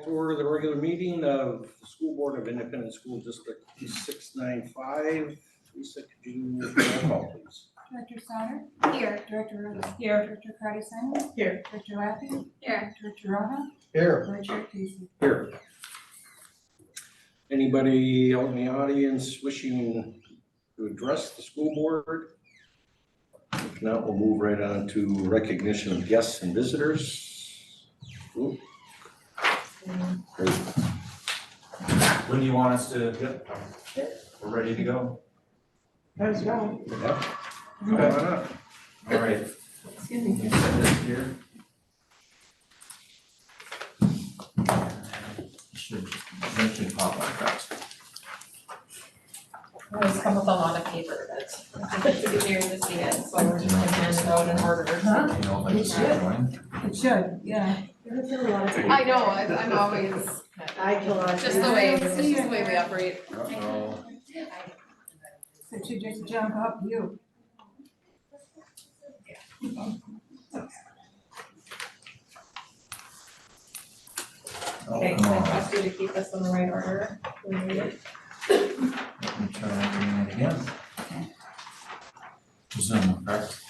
to order the regular meeting of the School Board of Independent School District 695. Lisa, could you roll call, please? Director Sauter? Here. Director Rose? Here. Director Karati Simon? Here. Director Lappy? Here. Director Rona? Here. Vice Chair Casey? Here. Anybody out in the audience wishing to address the school board? If not, we'll move right on to recognition of guests and visitors. Ooh. Great. When do you want us to, yep, we're ready to go. Let's go. Yeah. Come on up. All right. Excuse me. Set this here. Should pop like that. I always come with a lot of paper that I think it's easier to see it, so we're just gonna hand it out in order. Huh? You know, if I just join. It should, yeah. I know, I'm always, just the way, it's just the way we operate. Uh-oh. It should just jump up you. Oh, Okay, come I on. trust you to keep this in the right order. We need it. Let me try that again. Zoom, correct?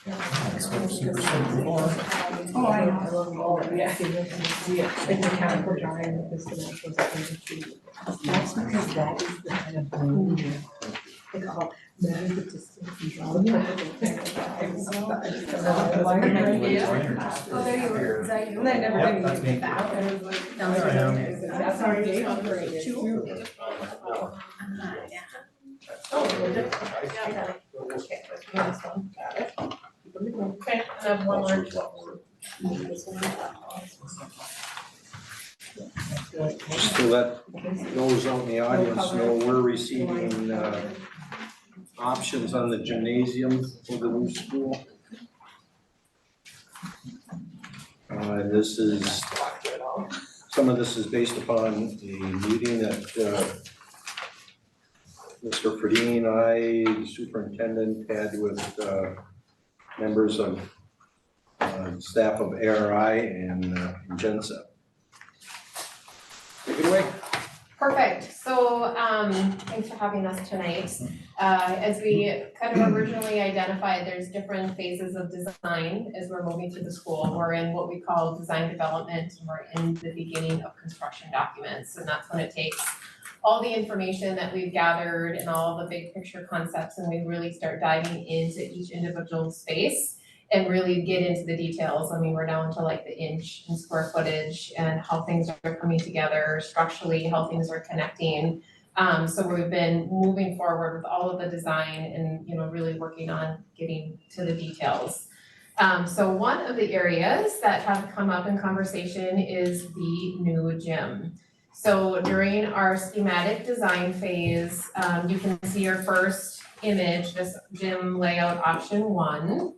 That's what super simple for. Oh, I know. I love them all, yeah. Like the chemical drawing with this dimensional separation. That's because that is the kind of blue they call measure the distance and draw the perfect Oh, there you were. Is that you? And I never Yep, really that's used me. that, and it was like, now There I am. that's our game operated. Oh, we're good. Yeah, I got it. Okay, let's do this one. Got it. Okay, I have one more. Just to let those out in the audience know, we're receiving options on the gymnasium for the new school. And this is, some of this is based upon a meeting that Mr. Fredine, I, the superintendent, had with members of staff of ARI and GenSep. Take it away. Perfect, so thanks for having us tonight. As we kind of originally identified, there's different phases of design as we're moving through the school. We're in what we call design development, and we're in the beginning of construction documents, and that's when it takes all the information that we've gathered and all the big picture concepts, and we really start diving into each individual space and really get into the details. I mean, we're down to like the inch and square footage and how things are coming together structurally, how things are connecting. So we've been moving forward with all of the design and, you know, really working on getting to the details. So one of the areas that have come up in conversation is the new gym. So during our schematic design phase, you can see our first image, this gym layout option 1.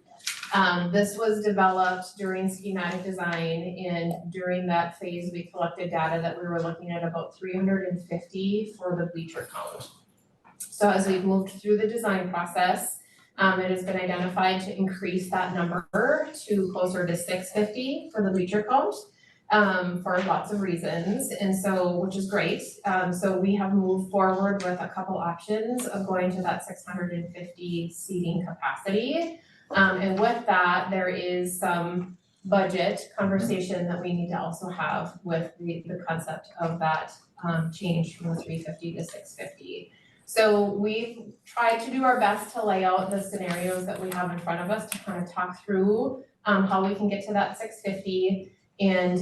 This was developed during schematic design, and during that phase, we collected data that we were looking at about 350 for the bleacher count. So as we've moved through the design process, it has been identified to increase that number to closer to 650 for the bleacher count. For lots of reasons, and so, which is great. So we have moved forward with a couple options of going to that 650 seating capacity. And with that, there is some budget conversation that we need to also have with the concept of that change from the 350 to 650. So we've tried to do our best to lay out the scenarios that we have in front of us to kind of talk through how we can get to that 650. And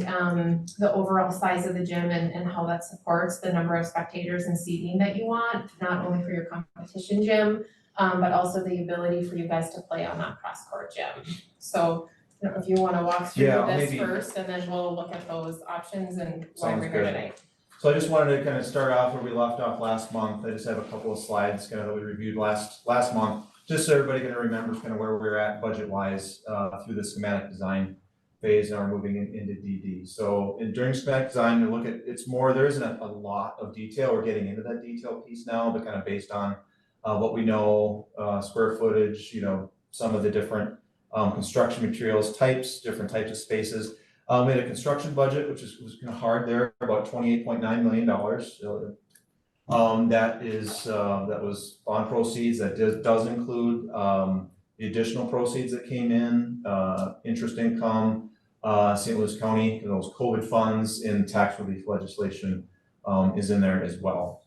the overall size of the gym and how that supports the number of spectators and seating that you want, not only for your competition gym, but also the ability for you guys to play on that cross-court gym. So I don't know if you want to walk through this first, and then we'll look at those options and why we're here tonight. So I just wanted to kind of start off where we left off last month. I just have a couple of slides kind of that we reviewed last month, just so everybody can remember kind of where we're at budget-wise through the schematic design phase, and we're moving into DD. So during schematic design, we look at, it's more, there isn't a lot of detail. We're getting into that detail piece now, but kind of based on what we know, square footage, you know, some of the different construction materials types, different types of spaces. We had a construction budget, which was kind of hard there, about $28.9 million. That was bond proceeds, that does include, the additional proceeds that came in, interest income, St. Louis County, those COVID funds in tax relief legislation, is in there as well.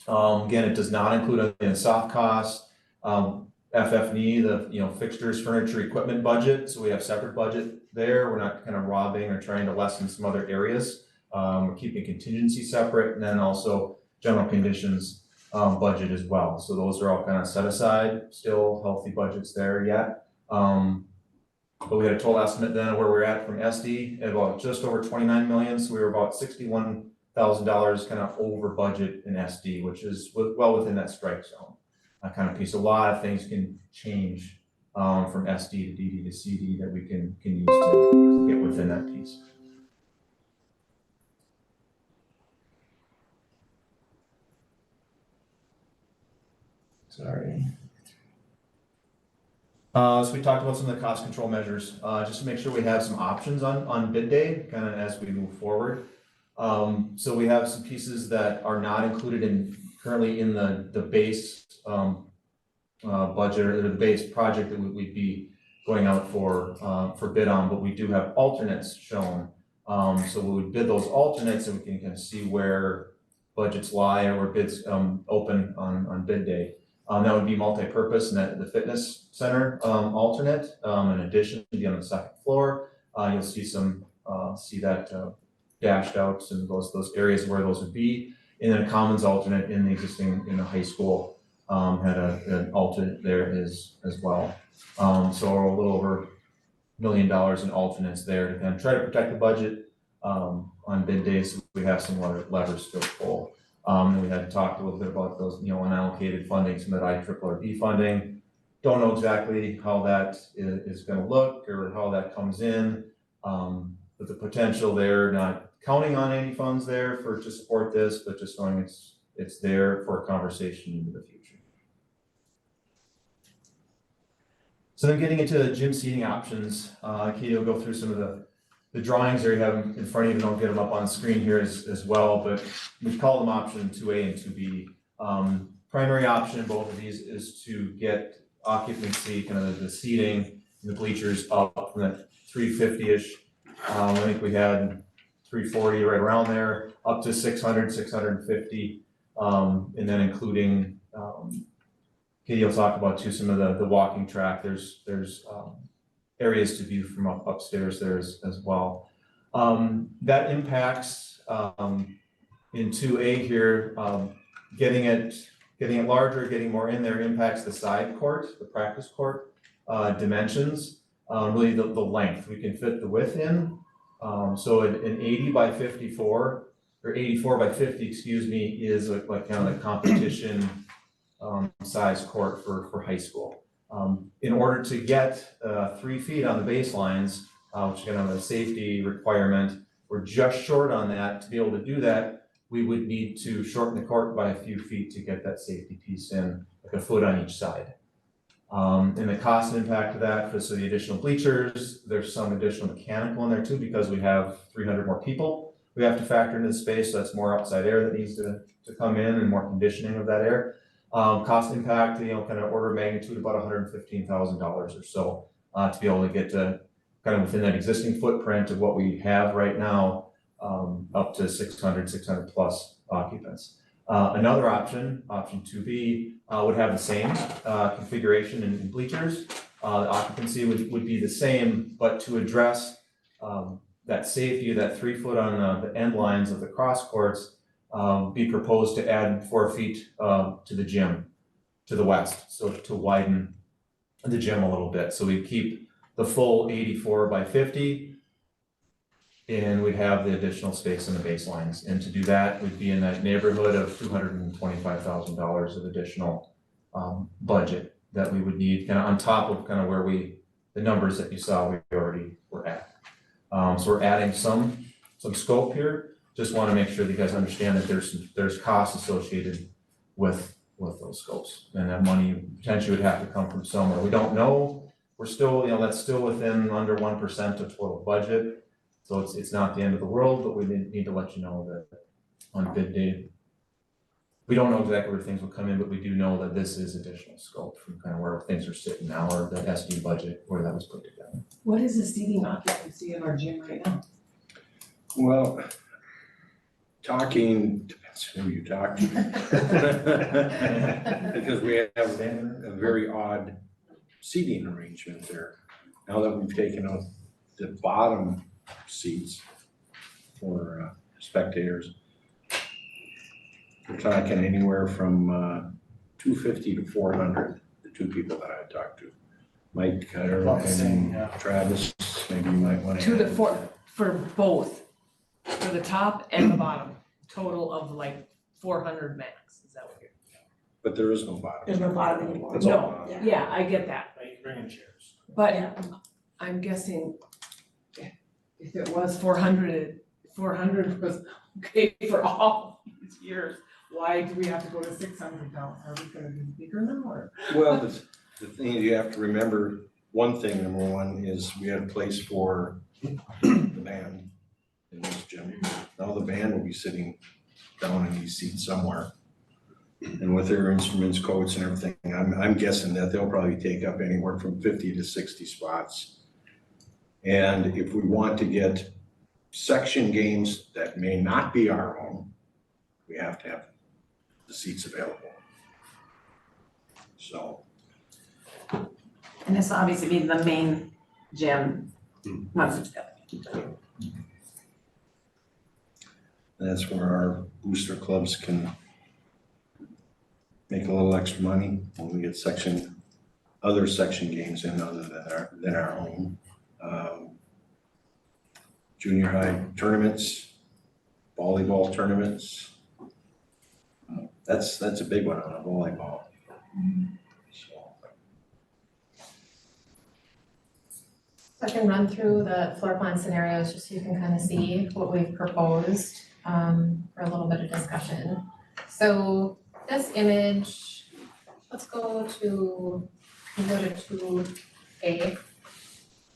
Again, it does not include any soft costs, FF&E, the fixtures, furniture, equipment budget. So we have separate budget there. We're not kind of robbing or trying to lessen some other areas. We're keeping contingency separate, and then also general conditions budget as well. So those are all kind of set aside. Still healthy budgets there yet. But we had a total estimate then where we're at from SD at about just over 29 million. So we were about $61,000 kind of over budget in SD, which is well within that strike zone. Kind of piece. A lot of things can change from SD to DD to CD that we can use to get within that piece. Sorry. So we talked about some of the cost control measures, just to make sure we have some options on bid day, kind of as we move forward. So we have some pieces that are not included currently in the base budget or the base project that we'd be going out for bid on, but we do have alternates shown. So we would bid those alternates and we can kind of see where budgets lie or where bids open on bid day. That would be multi-purpose and the fitness center alternate. In addition, to be on the second floor, you'll see see that dashed out and those areas where those would be. And then a commons alternate in the high school had an alternate there as well. So a little over $1 million in alternates there to kind of try to protect the budget on bid days. So we have some levers to pull. And we had talked a little bit about those, unallocated funding, some of that IRRB funding. Don't know exactly how that is going to look or how that comes in, but the potential there, not counting on any funds there to support this, but just knowing it's there for a conversation into the future. So then getting into the gym seating options, Katie will go through some of the drawings there you have in front of you, and I'll get them up on the screen here as well, but we call them option 2A and 2B. Primary option in both of these is to get occupancy, kind of the seating, the bleachers up from that 350-ish. I think we had 340 right around there, up to 600, 650, and then including, Katie will talk about too, some of the walking track. There's areas to view from upstairs there as well. That impacts in 2A here, getting it larger, getting more in there impacts the side court, the practice court dimensions, really the length. We can fit the width in. So an 80 by 54 or 84 by 50, excuse me, is like kind of the competition size court for high school. In order to get 3 feet on the baselines, which is kind of a safety requirement, we're just short on that. To be able to do that, we would need to shorten the court by a few feet to get that safety piece in, like a foot on each side. And the cost and impact of that, so the additional bleachers, there's some additional mechanical in there too, because we have 300 more people we have to factor into the space, so that's more outside air that needs to come in and more conditioning of that air. Cost impact, kind of order of magnitude about $115,000 or so to be able to get to kind of within that existing footprint of what we have right now, up to 600 plus occupants. Another option 2B, would have the same configuration in bleachers. The occupancy would be the same, but to address that safety, that 3 foot on the end lines of the cross courts, be proposed to add 4 feet to the gym to the west, so to widen the gym a little bit. So we keep the full 84 by 50, and we'd have the additional space in the baselines. And to do that, we'd be in that neighborhood of $225,000 of additional budget that we would need, kind of on top of kind of where the numbers that you saw we already were at. So we're adding some scope here. Just want to make sure that you guys understand that there's costs associated with those scopes, and that money potentially would have to come from somewhere. We don't know. We're still, that's still within under 1% of total budget. So it's not the end of the world, but we need to let you know that on bid day, we don't know exactly where things will come in, but we do know that this is additional scope from kind of where things are sitting now, or the SD budget, where that was put together. What is the seating occupancy of our gym right now? Well, talking, depends who you talk to. Because we have a very odd seating arrangement there. Now that we've taken out the bottom seats for spectators, we're talking anywhere from 250 to 400, the two people that I talked to. Mike, I don't know, About the same, and yeah. Travis, maybe you might want to. 2 to 4 for both, for the top and the bottom, total of like 400 max, is that what you're? But there is no bottom. There's no bottom anymore. It's all No, bottom. yeah, I get that, But you can bring in chairs. but I'm guessing if it was 400 was okay for all these years, why do we have to go to 600 now? Are we gonna be bigger now or? Well, the thing is, you have to remember, one thing, number one, is we had a place for the band in this gym. Now the band will be sitting down in these seats somewhere. And with their instruments, coats and everything, I'm guessing that they'll probably take up anywhere from 50 to 60 spots. And if we want to get section games that may not be our own, we have to have the seats available. So. And this will obviously be the main gym once it's built. That's where our booster clubs can make a little extra money when we get other section games in other than our own. Junior high tournaments, volleyball tournaments. That's a big one on a volleyball. So, I can run through the floor plan scenarios just so you can kind of see what we've proposed for a little bit of discussion. So this image, let's go to 2A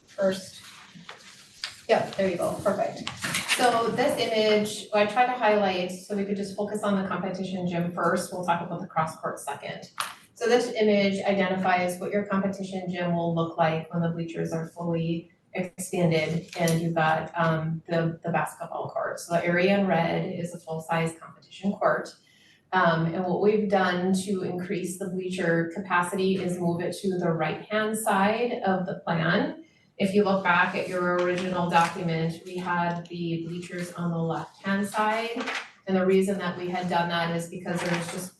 first. Yep, there you go, perfect. So this image, I tried to highlight so we could just focus on the competition gym first, we'll talk about the cross court second. So this image identifies what your competition gym will look like when the bleachers are fully expanded and you've got the basketball court. So the area in red is a full-size competition court. And what we've done to increase the bleacher capacity is move it to the right-hand side of the plan. If you look back at your original document, we had the bleachers on the left-hand side. And the reason that we had done that is because there's just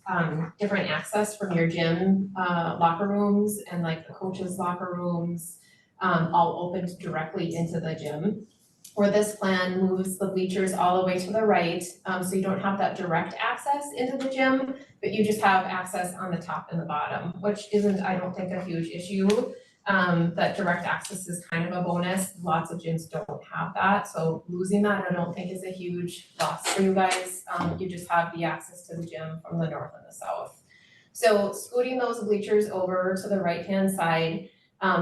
different access from your gym locker rooms and like the coaches' locker rooms, all opened directly into the gym. Where this plan moves the bleachers all the way to the right, so you don't have that direct access into the gym, but you just have access on the top and the bottom, which isn't, I don't think, a huge issue. That direct access is kind of a bonus. Lots of gyms don't have that, so losing that I don't think is a huge loss for you guys. You just have the access to the gym from the north and the south. So scooting those bleachers over to the right-hand side,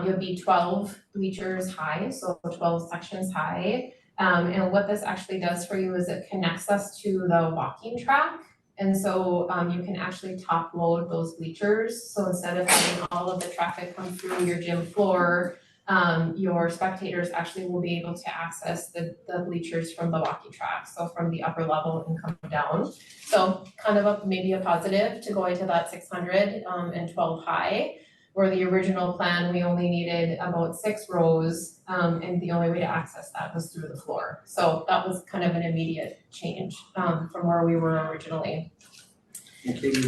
you'll be 12 bleachers high, so 12 sections high. And what this actually does for you is it connects us to the walking track. And so you can actually top load those bleachers. So instead of having all of the traffic come through your gym floor, your spectators actually will be able to access the bleachers from the walking track. So from the upper level and come down. So kind of maybe a positive to going to that 600 and 12 high. Where the original plan, we only needed about 6 rows, and the only way to access that was through the floor. So that was kind of an immediate change from where we were originally. and Katie,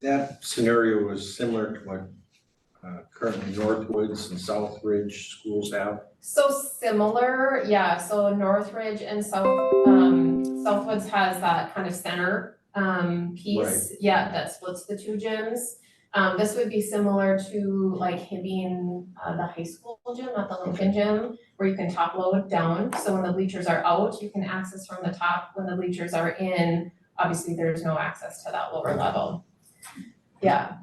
that scenario is similar to what currently Northwoods and Southridge schools have. So similar, yeah, so Northridge and Southwoods has that kind of center piece, yeah, that splits the two gyms. This would be similar to like Hibbing, the high school gym, not the Lincoln gym, where you can top load down. So when the bleachers are out, you can access from the top. When the bleachers are in, obviously there's no access to that lower level. Yeah.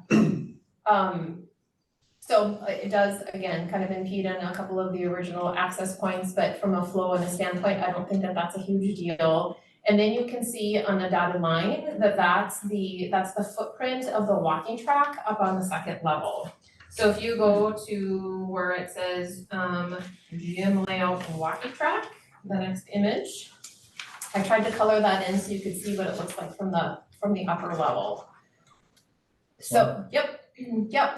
So it does, again, kind of impede on a couple of the original access points, but from a flow and a standpoint, I don't think that that's a huge deal. And then you can see on the dotted line that that's the footprint of the walking track up on the second level. So if you go to where it says, gym layout and walking track, the next image. I tried to color that in so you could see what it looks like from the upper level. So, yep,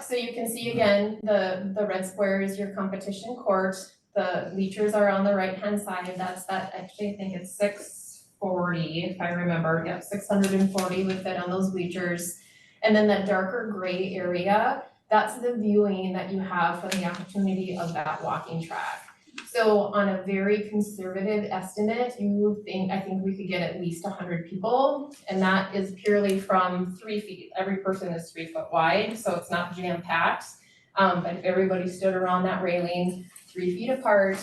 so you can see again, the red square is your competition court. The bleachers are on the right-hand side, actually, I think it's 640, if I remember, 640 would fit on those bleachers. And then that darker gray area, that's the viewing that you have from the opportunity of that walking track. So on a very conservative estimate, I think we could get at least 100 people, and that is purely from 3 feet. Every person is 3 foot wide, so it's not jam-packed. But if everybody stood around that railing 3 feet apart,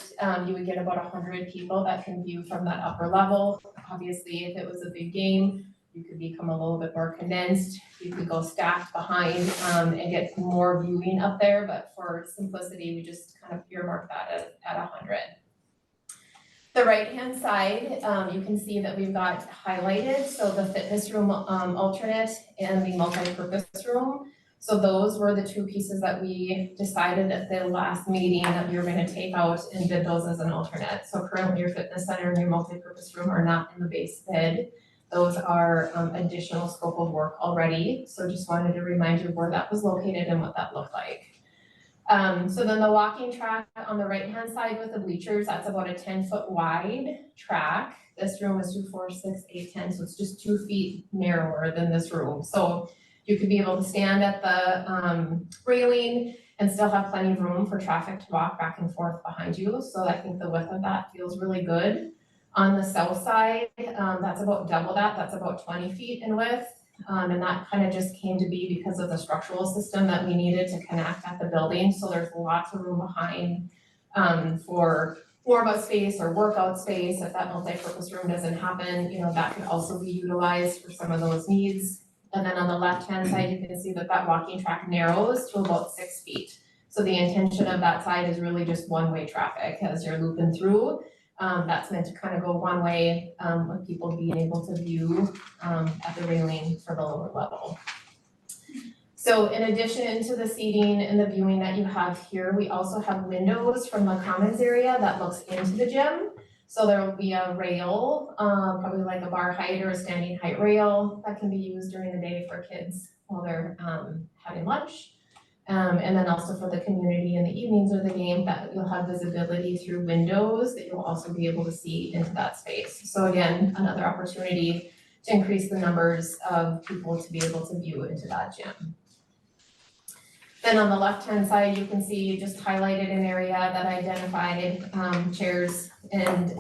you would get about 100 people that can view from that upper level. Obviously, if it was a big game, you could become a little bit more condensed. You could go stacked behind and get more viewing up there, but for simplicity, we just kind of earmark that at 100. The right-hand side, you can see that we've got highlighted, so the fitness room alternate and the multi-purpose room. So those were the two pieces that we decided at the last meeting that we were gonna take out and bid those as an alternate. So currently your fitness center and your multi-purpose room are not in the base bid. Those are additional scope of work already, so just wanted to remind you where that was located and what that looked like. So then the walking track on the right-hand side with the bleachers, that's about a 10-foot wide track. This room is 2, 4, 6, 8, 10, so it's just 2 feet narrower than this room. So you could be able to stand at the railing and still have plenty of room for traffic to walk back and forth behind you. So I think the width of that feels really good. On the south side, that's about double that, that's about 20 feet in width. And that kind of just came to be because of the structural system that we needed to connect at the building. So there's lots of room behind for warm-up space or workout space. If that multi-purpose room doesn't happen, that could also be utilized for some of those needs. And then on the left-hand side, you can see that walking track narrows to about 6 feet. So the intention of that side is really just one-way traffic as you're looping through. That's meant to kind of go one way, with people being able to view at the railing for the lower level. So in addition to the seating and the viewing that you have here, we also have windows from the commons area that looks into the gym. So there will be a rail, probably like a bar height or a standing height rail that can be used during the day for kids while they're having lunch. And then also for the community in the evenings of the game, that you'll have visibility through windows that you'll also be able to see into that space. So again, another opportunity to increase the numbers of people to be able to view into that gym. Then on the left-hand side, you can see just highlighted an area that identified chairs and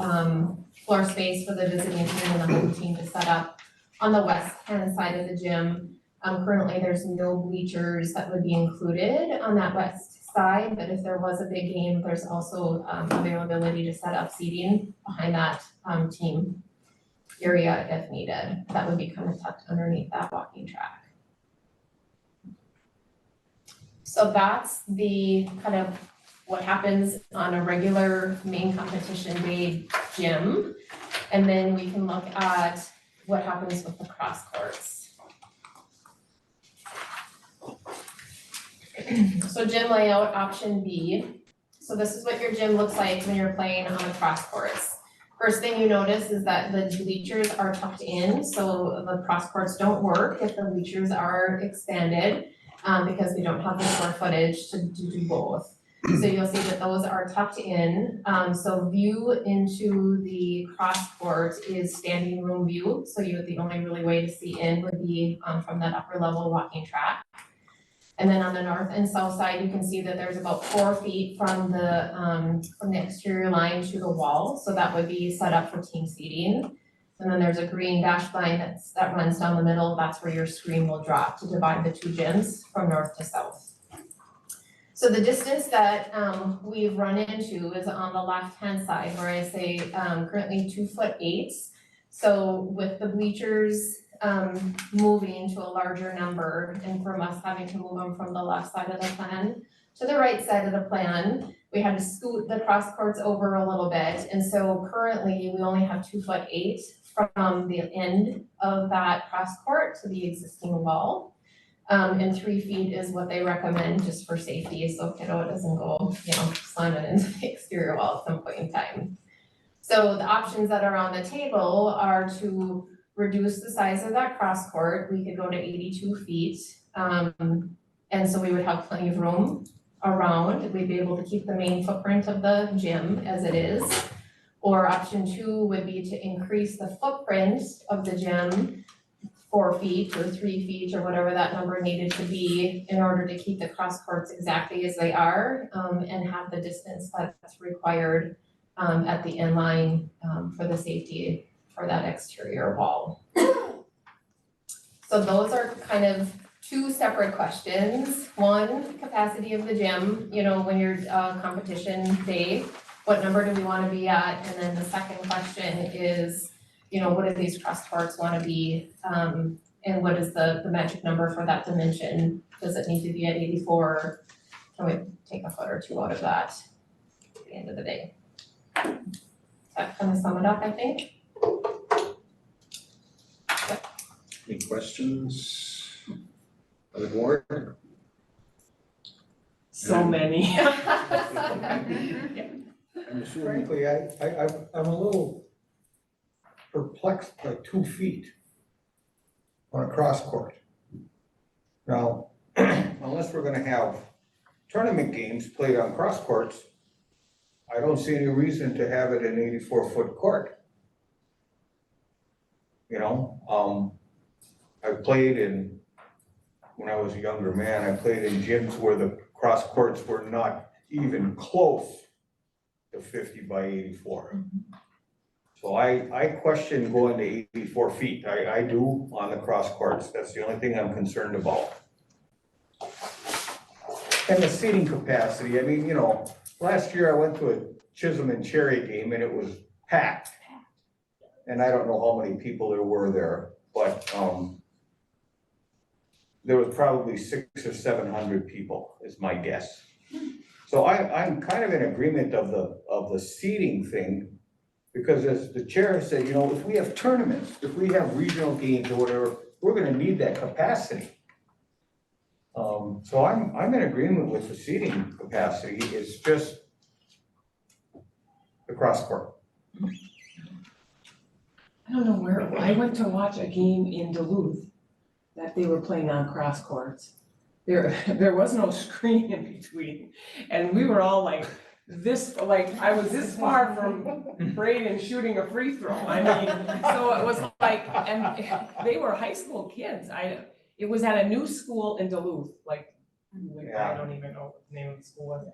floor space for the visiting team and the home team to set up. On the west-hand side of the gym, currently there's no bleachers that would be included on that west side, but if there was a big game, there's also availability to set up seating behind that team area if needed. That would be kind of tucked underneath that walking track. So that's the kind of what happens on a regular main competition day gym. And then we can look at what happens with the cross courts. So gym layout option B. So this is what your gym looks like when you're playing on the cross courts. First thing you notice is that the bleachers are tucked in, so the cross courts don't work if the bleachers are expanded. Because we don't have the square footage to do both. So you'll see that those are tucked in. So view into the cross court is standing room view. So the only really way to see in would be from that upper level walking track. And then on the north and south side, you can see that there's about 4 feet from the exterior line to the wall. So that would be set up for team seating. And then there's a green dashed line that runs down the middle. That's where your screen will drop to divide the two gyms from north to south. So the distance that we've run into is on the left-hand side where I say currently 2'8". So with the bleachers moving to a larger number and from us having to move them from the left side of the plan, to the right side of the plan. We had to scoot the cross courts over a little bit, and so currently we only have 2'8" from the end of that cross court to the existing wall. And 3 feet is what they recommend just for safety, so kiddo doesn't go, slamming into the exterior wall at some point in time. So the options that are on the table are to reduce the size of that cross court. We could go to 82 feet. And so we would have plenty of room around. We'd be able to keep the main footprint of the gym as it is. Or option 2 would be to increase the footprint of the gym 4 feet or 3 feet or whatever that number needed to be in order to keep the cross courts exactly as they are, and have the distance that's required at the end line for the safety for that exterior wall. So those are kind of 2 separate questions. One, capacity of the gym, when you're competition day, what number do we wanna be at? And then the second question is, what do these cross courts wanna be? And what is the magic number for that dimension? Does it need to be at 84? Can we take a foot or 2 out of that at the end of the day? That kind of sum it up, I think. Any questions on the board? So many. I'm assuming, Frankly, I'm a little perplexed by 2 feet on a cross court. Now, unless we're gonna have tournament games played on cross courts, I don't see any reason to have it an 84-foot court. I played when I was a younger man, I played in gyms where the cross courts were not even close to 50 by 84. So I question going to 84 feet. I do on the cross courts. That's the only thing I'm concerned about. And the seating capacity, last year I went to a Chisholm and Cherry game and it was packed. And I don't know how many people there were there, but there was probably 600 or 700 people is my guess. So I'm kind of in agreement of the seating thing, because as the chair said, if we have tournaments, if we have regional games or whatever, we're gonna need that capacity. So I'm in agreement with the seating capacity. It's just the cross court. I don't know where, I went to watch a game in Duluth that they were playing on cross courts. There was no screen in between, and we were all like I was this far from Braden shooting a free throw. So it was like, and they were high school kids. It was at a new school in Duluth, I don't even know what the name of the school was.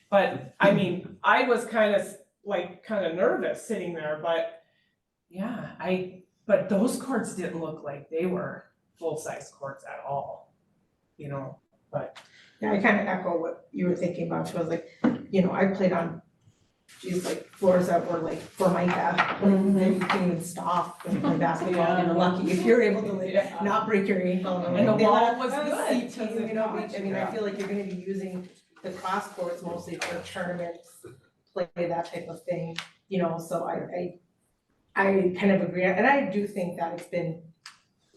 But I was kind of nervous sitting there, but yeah, but those courts didn't look like they were full-size courts at all, but. Yeah, I kind of echo what you were thinking about. She was like, I played on, floors that were Formica, and you couldn't even stop and play basketball, and lucky if you're able to not break your ankle. And the They wall let was us good, see because team, of I feel like you're gonna be using the cross courts mostly for tournaments, play that type of thing, so I kind of agree, and I do think that it's been,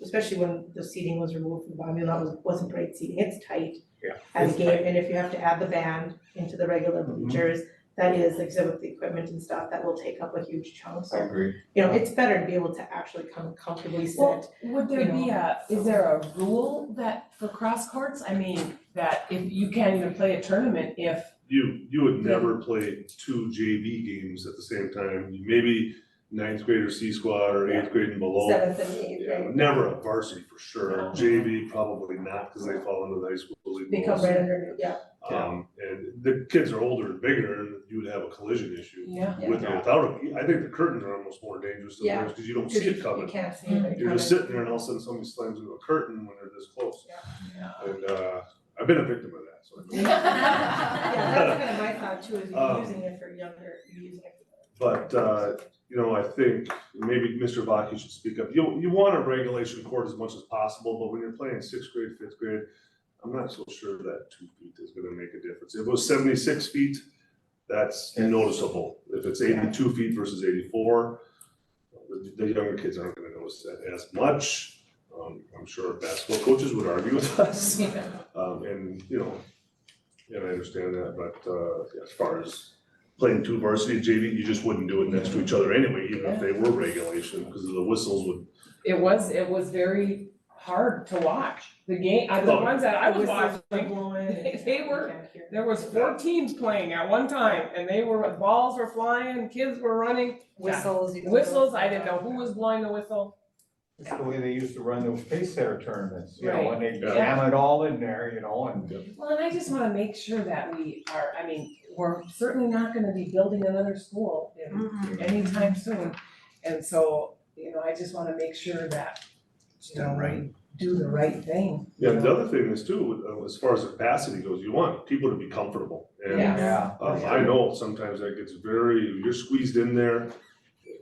especially when the seating was removed from the bottom, that wasn't great seating, it's tight. Yeah, As a it's game, and if you have to add the band into the regular Mhm. bleachers, that is, like I said, with the equipment and stuff, that will take up a huge chunk, I so, agree. it's better to be able to actually come comfortably sit. Well, would there be so- is there a rule that for cross courts, that if you can't even play a tournament if, You would never play 2 JV games at the same time, maybe 9th grade or C squad or 8th grade and below. 7th and 8th, Yeah, right? never a varsity for sure, No. JV probably not, because they fall into the high school league. They come rules. right under, yeah, And the kids are older and bigger, and you would have a collision issue yeah, with or without it. I think the curtains are almost more dangerous than Yeah. theirs, because you don't because see it you coming. can't see it You're just coming. sitting there and all of a sudden somebody slams into a curtain when they're this close. yeah. And I've been a victim of that, so. I know. Yeah, that's kind of my thought too, is you're Um, using it for younger, you're using it for. But, I think maybe Mr. Baki should speak up. You want a regulation court as much as possible, but when you're playing 6th grade, 5th grade, I'm not so sure that 2 feet is gonna make a difference. If it was 76 feet, that's noticeable. If it's 82 feet versus 84, the younger kids aren't gonna notice that as much. I'm sure basketball coaches would argue with us. And, you know, and I understand that, but, as far as playing two varsity JV, you just wouldn't do it next to each other anyway, even if they were regulation, because the whistles would. It was very hard to watch. The game, the Oh. ones that I was Whistles watching, blowing. they were, there was 4 teams playing at one time, and balls were flying, kids were running. Whistles. you can Whistles, go- I didn't know who was blowing the whistle. It's the way they used to run those Space Center tournaments, you know, Right. and they Yeah. jam it all in there, you know, and. Well, and I just wanna make sure that we are, I mean, we're certainly not gonna be building another school anytime soon. And so, you know, I just wanna make sure that, you know, we do the right thing. Yeah, the other thing is too, as far as capacity goes, you want people to be comfortable. And Yeah. I know sometimes that gets you're squeezed in there,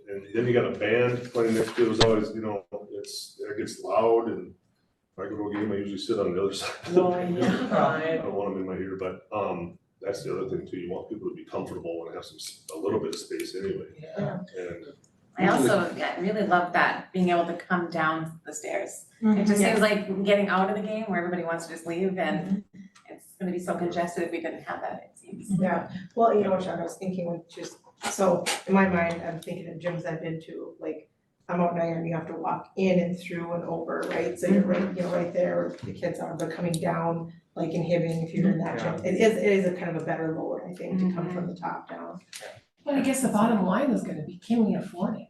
and then you got a band playing next to you, it's always, you know, it gets loud, and if I go to a game, I usually sit on the other side. of the No, venue. yeah. I don't want them in my ear, but, that's the other thing too, you want people to be comfortable and have a little bit of space anyway, Yeah. and. I also really love that, being able to come down the stairs. Mhm. It just Yeah. seems like getting out of the game where everybody wants to just leave and it's gonna be so congested if we didn't have that, it seems. Yeah, well, you know, what I was thinking when just, so in my mind, I'm thinking of gyms I've been to, like, I'm out in Iron, you have to walk in and through and over, right? So you're right, you know, right there where the kids are, but coming down, like in Hibbing, if you're in that gym, it is a kind of a better load, I think, to come from the top down. But I guess the bottom line is gonna be, can we afford it?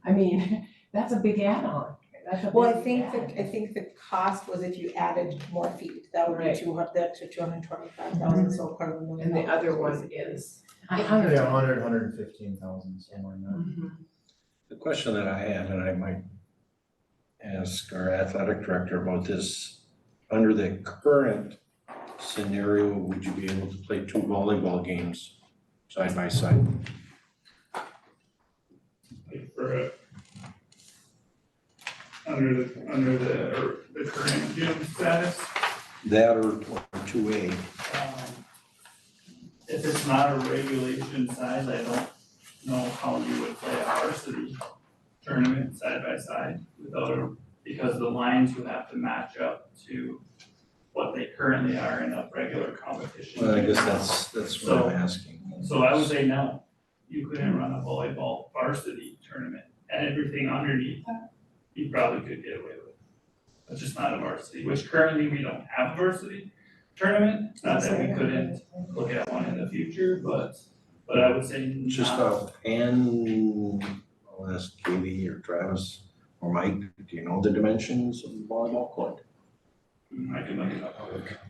I mean, that's a big add-on, that's a big Well, I think add. I think the cost was if you added more feet, that would be Right. the extra 225,000, so $250,000. And the other one is I- 115,000 somewhere in there. The question that I have, and I might ask our athletic director about this, under the current scenario, would you be able to play 2 volleyball games side by side? Like for under the current gym status. That or 2A? If it's not a regulation size, I don't know how you would play a varsity tournament side by side because the lines would have to match up to what they currently are in a regular competition. Well, I guess that's what I'm asking. So I would say no, you couldn't run a volleyball varsity tournament and everything underneath that, you probably could get away with. But just not a varsity, which currently we don't have a varsity tournament, not that we couldn't look at one in the future, but I would say not. Just and I'll ask Katie or Travis or Mike, do you know the dimensions of the volleyball court? I can look it up.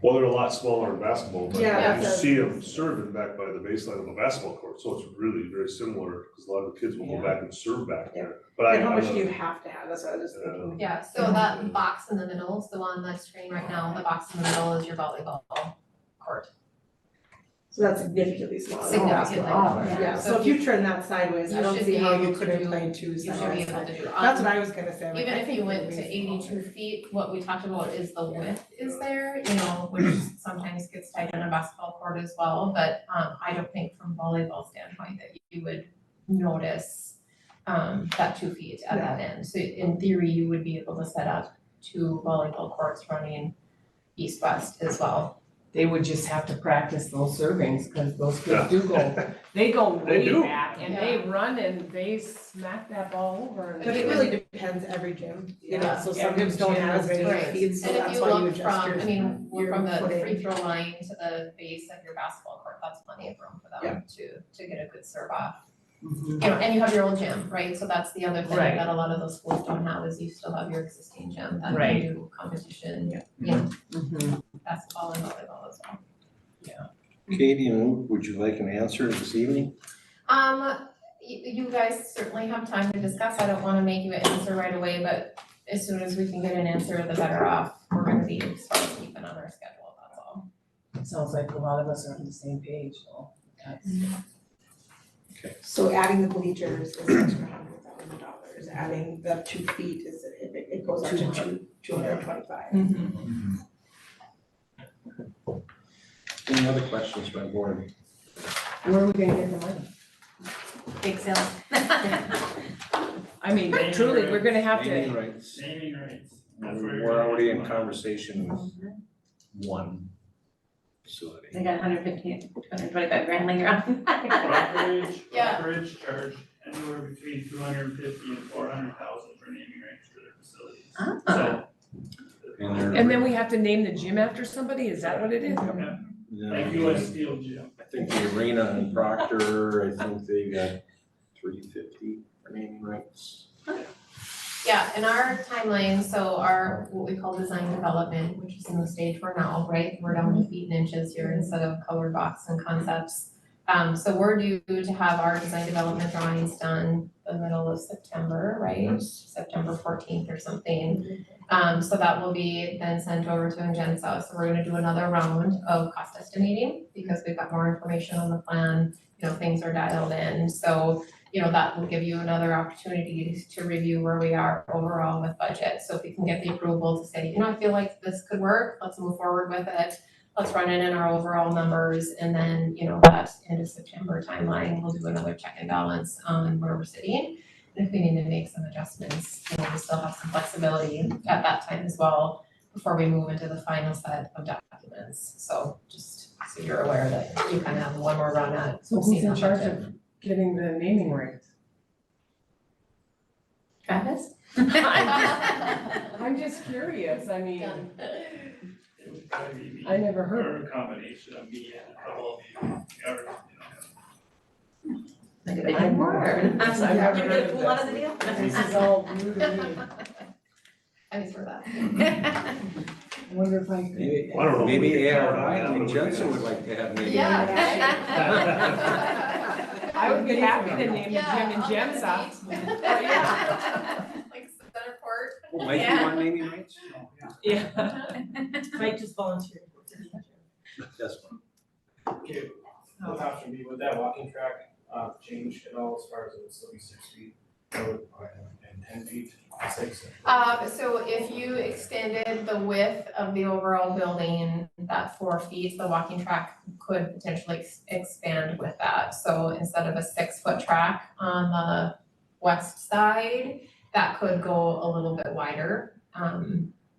Well, they're a lot smaller in basketball, but Yeah, you that's see them serving back by the baseline of a basketball court, so it's really very similar, because a lot of the kids will go back and serve back there. But And how much do you have to have, that's what I was just Yeah. thinking. Yeah, so that box in the middle, so on the screen right now, the box in the middle is your volleyball court. So that's significantly smaller than Significantly basketball. smaller, Yeah, so if you turn that sideways, I You don't should see be how able you to couldn't do- play 2 You side should by be able side. to do. That's what I was gonna say, like, Even I if think you it went would to be 82 smaller. feet, what we talked about is the width is there, you know, which sometimes gets tight on a basketball court as well, but I don't think from volleyball standpoint that you would notice that 2 feet at that end. So in theory, you would be able to set up 2 volleyball courts running east-west as well. They would just have to practice those servings, cause those kids Yeah. do go, they go They way do. back and they run and they smack that ball over and. But it really depends every gym, you know, Yeah, so some every gyms don't gym have as is many different. feet, so And if that's you why you look adjust from, your. I mean, your from the footing. free throw line to the base of your basketball court, that's plenty of room for them to get a good serve off. Mhm. You know, and you have your old gym, right? So that's the other thing Right. that a lot of those schools don't have is you still have your existing gym that Right. can do competition, Yeah. you know, Mhm. basketball and volleyball as well. Katie and Luke, would you like an answer this evening? You guys certainly have time to discuss. I don't wanna make you an answer right away, but as soon as we can get an answer, the better off we're gonna be as far as keeping on our schedule, that's all. It sounds like a lot of us are on the same page, so that's. So adding the bleachers is extra $100,000, adding the 2 feet is, it goes up to 225. Any other questions by the board? Where are we gonna get the money? Big sales. I mean, truly, we're gonna have Naming to, rights. Naming rights. That's where you're We're gonna already get in money. conversation with one They facility. got 125 grand later on. Yeah. Brokerage charge anywhere between 250 and 400,000 for naming rights for their facilities. Ah. So, and then we have to name the gym after somebody, is that what it is? yeah, like US Steel Gym. I think the arena in Proctor, I think they got 350 for naming rights. Yeah, in our timeline, so our, what we call design development, which is in the stage we're now, right? We're down to feet and inches here instead of colored box and concepts. So we're due to have our design development drawings done the middle of September, right? September 14th or something. So that will be then sent over to Ingenza. So we're gonna do another round of cost estimating because we've got more information on the plan, things are dialed in. So that will give you another opportunity to review where we are overall with budget. So if we can get the approval to say, I feel like this could work, let's move forward with it. Let's run it in our overall numbers and then, that end of September timeline, we'll do another check and balance on where we're sitting. And if we need to make some adjustments, we still have some flexibility at that time as well before we move into the final set of documents. So just so you're aware that you kind of have one more run at. So who's seeing in the charge budget. of getting the naming rights? Travis? I'm just curious, I mean, Done. It would probably be me. I never heard. Or a combination of me and a couple of you, or, Like, I did more. I've never heard of Pull out of the this. deal. This is all new to me. I just heard that. I wonder if I could. Maybe, I don't know. maybe ARI and Jensen would like to have naming rights. I would be happy to name the gym in Gemsa. Like center court. Oh, Mike, you Yeah. want naming rights? Yeah. Mike just volunteered. That's fine. Okay, what option be, would that walking track, change at all as far as it would still be 6 feet? Or, and 10 feet, 6? So if you extended the width of the overall building, that 4 feet, the walking track could potentially expand with that. So instead of a 6-foot track on the west side, that could go a little bit wider,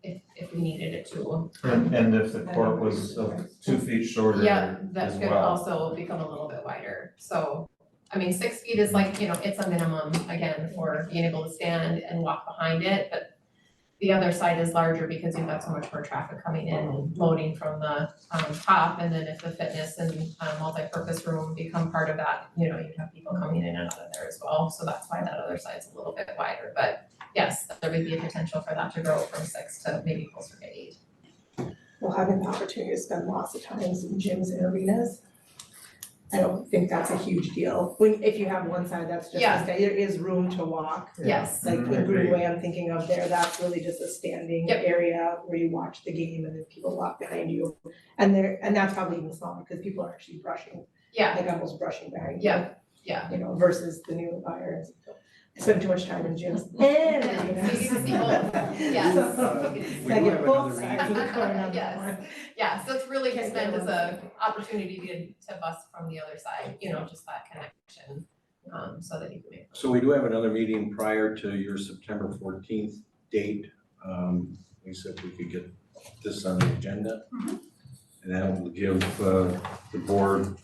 if we needed it to. And if the court was 2 feet shorter Yeah, as that could well. also become a little bit wider, so, 6 feet is like, it's a minimum, again, for being able to stand and walk behind it, but the other side is larger because you've got so much more traffic coming in and loading from the, top, and then if the fitness and, multi-purpose room become part of that, you'd have people coming in and out of there as well, so that's why that other side's a little bit wider, but yes, there would be a potential for that to grow from 6 to maybe closer to 8. Well, having the opportunity to spend lots of times in gyms and arenas, I don't think that's a huge deal. If you have one side that's just, Yeah. there is room to walk. Yes, Like the Greenway I'm thinking of there, that's really just a standing Yep. area where you watch the game and then people walk behind you. And that's probably even smaller because people are actually brushing, yeah, like almost brushing behind you. yeah. Versus the new buyers. I spend too much time in gyms. So you get to see both. Yes. So, We I do get have both another sides of the coin on that Yes. one. Yeah, so it's really just meant as a opportunity to bust from the other side, just that connection, so that you can make. So we do have another meeting prior to your September 14th date. We said we could get this on the agenda. And that will give the board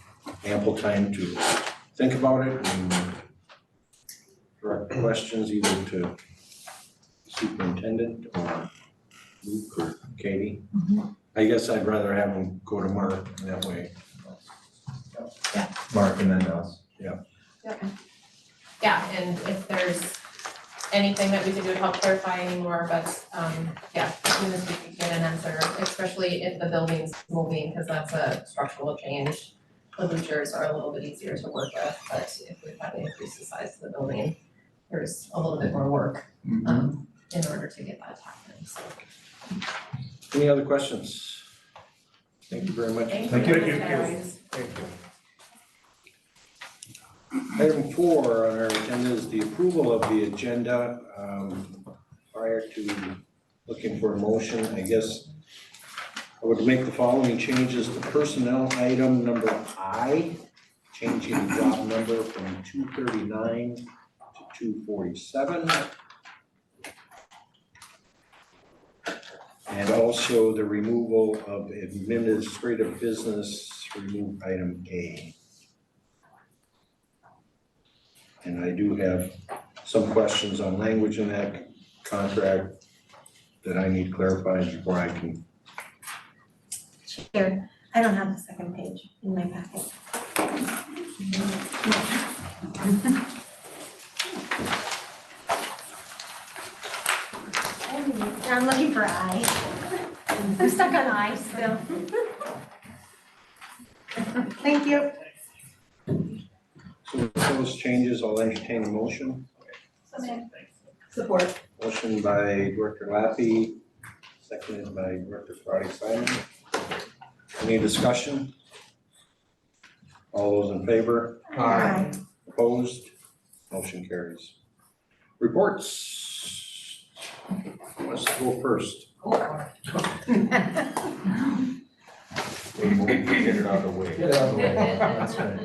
ample time to think about it and direct questions either to superintendent or Luke or Katie. I guess I'd rather have them go to Mark that way. Mark and then us. Yeah, and if there's anything that we can do to help clarify anymore, but, as soon as we can get an answer, especially if the building's moving, because that's a structural change. The bleachers are a little bit easier to work with, but if we've got to increase the size of the building, there's a little bit more work, in order to get that happening, so. Any other questions? Thank you very much. Thank you. Mr. Barnes. Item 4 on our agenda is the approval of the agenda. Prior to looking for a motion, I guess I would make the following changes to personnel item number I, changing the job number from 239 to 247. And also the removal of administrative business, remove item A. And I do have some questions on language in that contract that I need clarified before I can. Here, I don't have the second page in my packet. I'm looking for I. I'm stuck on I still. Thank you. So with those changes, I'll entertain a motion. Support. Motion by Director Lappy, seconded by Director Karati Simon. Any discussion? All those in favor? Aye. Opposed? Motion carries. Reports. Let's go first. We move, we get it out of the way. Get out of the way, that's right.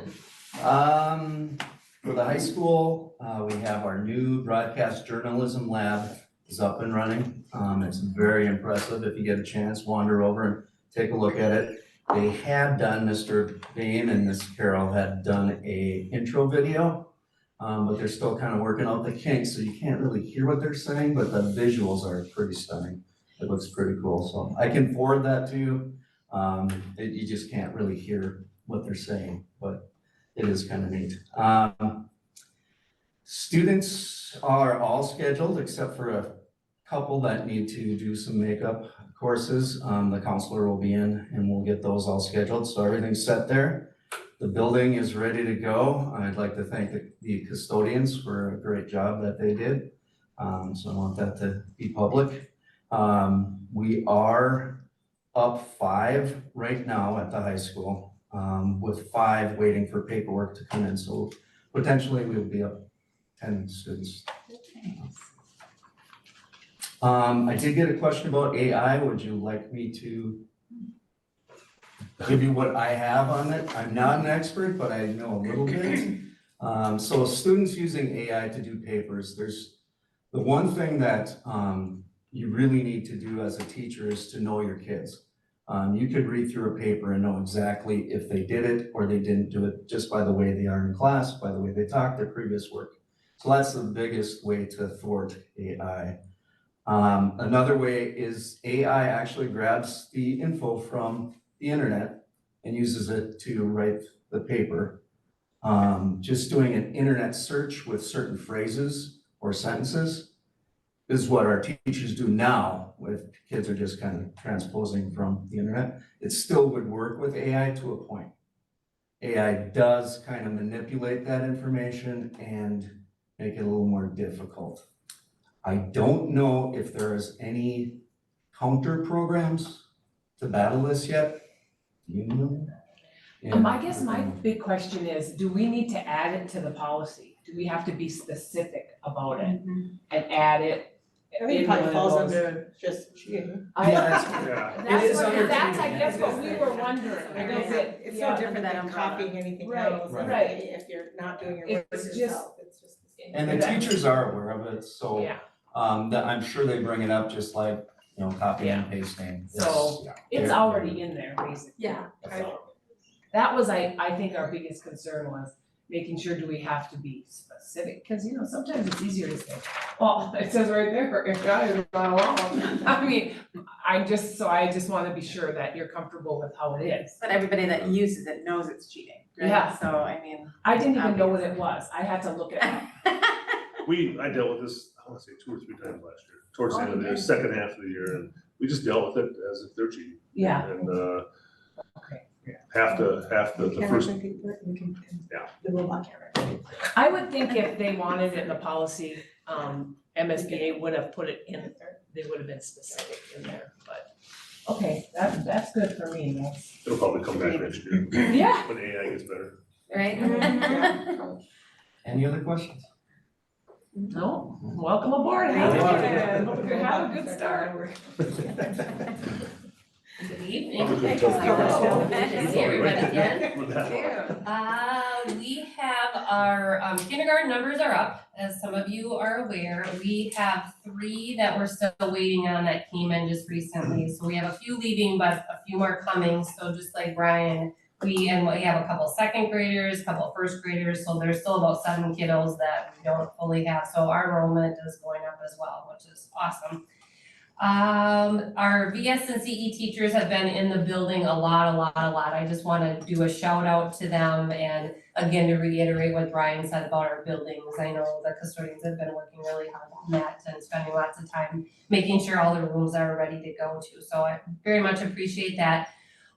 For the high school, we have our new broadcast journalism lab is up and running. It's very impressive. If you get a chance, wander over and take a look at it. They had done, Mr. Bain and Ms. Carroll had done a intro video, but they're still kind of working out the kinks, so you can't really hear what they're saying, but the visuals are pretty stunning. It looks pretty cool, so I can forward that to you. You just can't really hear what they're saying, but it is kind of neat. Students are all scheduled except for a couple that need to do some makeup courses. The counselor will be in and we'll get those all scheduled, so everything's set there. The building is ready to go. I'd like to thank the custodians for a great job that they did. So I want that to be public. We are up 5 right now at the high school, with 5 waiting for paperwork to come in. So potentially we'll be up 10 students. I did get a question about AI. Would you like me to give you what I have on it? I'm not an expert, but I know a little bit. So students using AI to do papers, there's the one thing that you really need to do as a teacher is to know your kids. You could read through a paper and know exactly if they did it or they didn't do it just by the way they are in class, by the way they talk, their previous work. So that's the biggest way to thwart AI. Another way is AI actually grabs the info from the internet and uses it to write the paper. Just doing an internet search with certain phrases or sentences is what our teachers do now, with kids are just kind of transposing from the internet. It still would work with AI to a point. AI does kind of manipulate that information and make it a little more difficult. I don't know if there is any counter programs to battle this yet. Do you know? I guess my big question is, do we need to add it to the policy? Do we have to be specific about it and add it? I think it in probably one of falls those? under just cheating. Yeah. That's I guess what we were wondering. It's no different than copying anything Right, else. right. If you're not doing your work It's yourself, it's just the same. And the teachers are aware of it, so Yeah, that I'm sure they bring it up just like, you know, copying and pasting. So, Yeah. it's already in there, basically. Yeah. That was, I think our biggest concern was making sure, do we have to be specific? Because, you know, sometimes it's easier to say, well, it says right there, if God is not alone. I mean, I just want to be sure that you're comfortable with how it is. But everybody that uses it knows it's cheating, right? Yeah. So, I mean. I didn't even know what it was. I had to look it up. I dealt with this, I wanna say 2 or 3 times last year, towards the end of the year, Okay. second half of the year, and we just dealt with it as if they're cheating. Yeah. And, Okay. half the first, Yeah. The robot camera. I would think if they wanted it in the policy, MSBA would have put it in there. They would have been specific in there, but, okay, that's good for me. it'll probably come back next year, Yeah. when AI gets better. Right? Any other questions? No, welcome aboard. Thank you. Hope you have a good start. Good evening. Probably Thank couldn't you tell the so difference. much. Good to see everybody again. With that. We have our kindergarten numbers are up, as some of you are aware. We have 3 that we're still waiting on that came in just recently. So we have a few leaving, but a few more coming. So just like Brian, we have a couple second graders, a couple first graders, so there's still about 7 kiddos that we don't fully have. So our enrollment is going up as well, which is awesome. Our VS and CE teachers have been in the building a lot. I just wanna do a shout out to them, and again, to reiterate what Brian said about our buildings. I know the custodians have been working really hard on that and spending lots of time making sure all the rooms are ready to go to, so I very much appreciate that.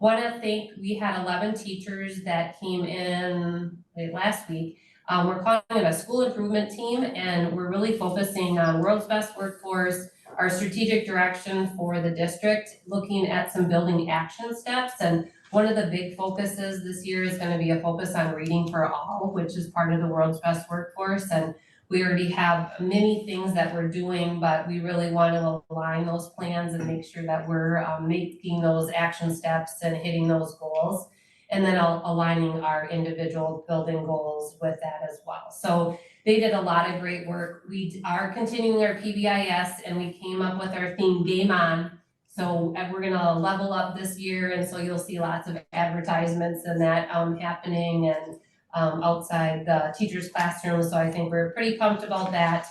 Wanna thank, we had 11 teachers that came in late last week. We're calling it a school improvement team, and we're really focusing on world's best workforce, our strategic direction for the district, looking at some building action steps. And one of the big focuses this year is gonna be a focus on reading for all, which is part of the world's best workforce. And we already have many things that we're doing, but we really want to align those plans and make sure that we're making those action steps and hitting those goals. And then aligning our individual building goals with that as well. So they did a lot of great work. We are continuing our PBIS, and we came up with our theme Game On. So we're gonna level up this year, and so you'll see lots of advertisements and that happening and outside the teachers' classrooms. So I think we're pretty pumped about that.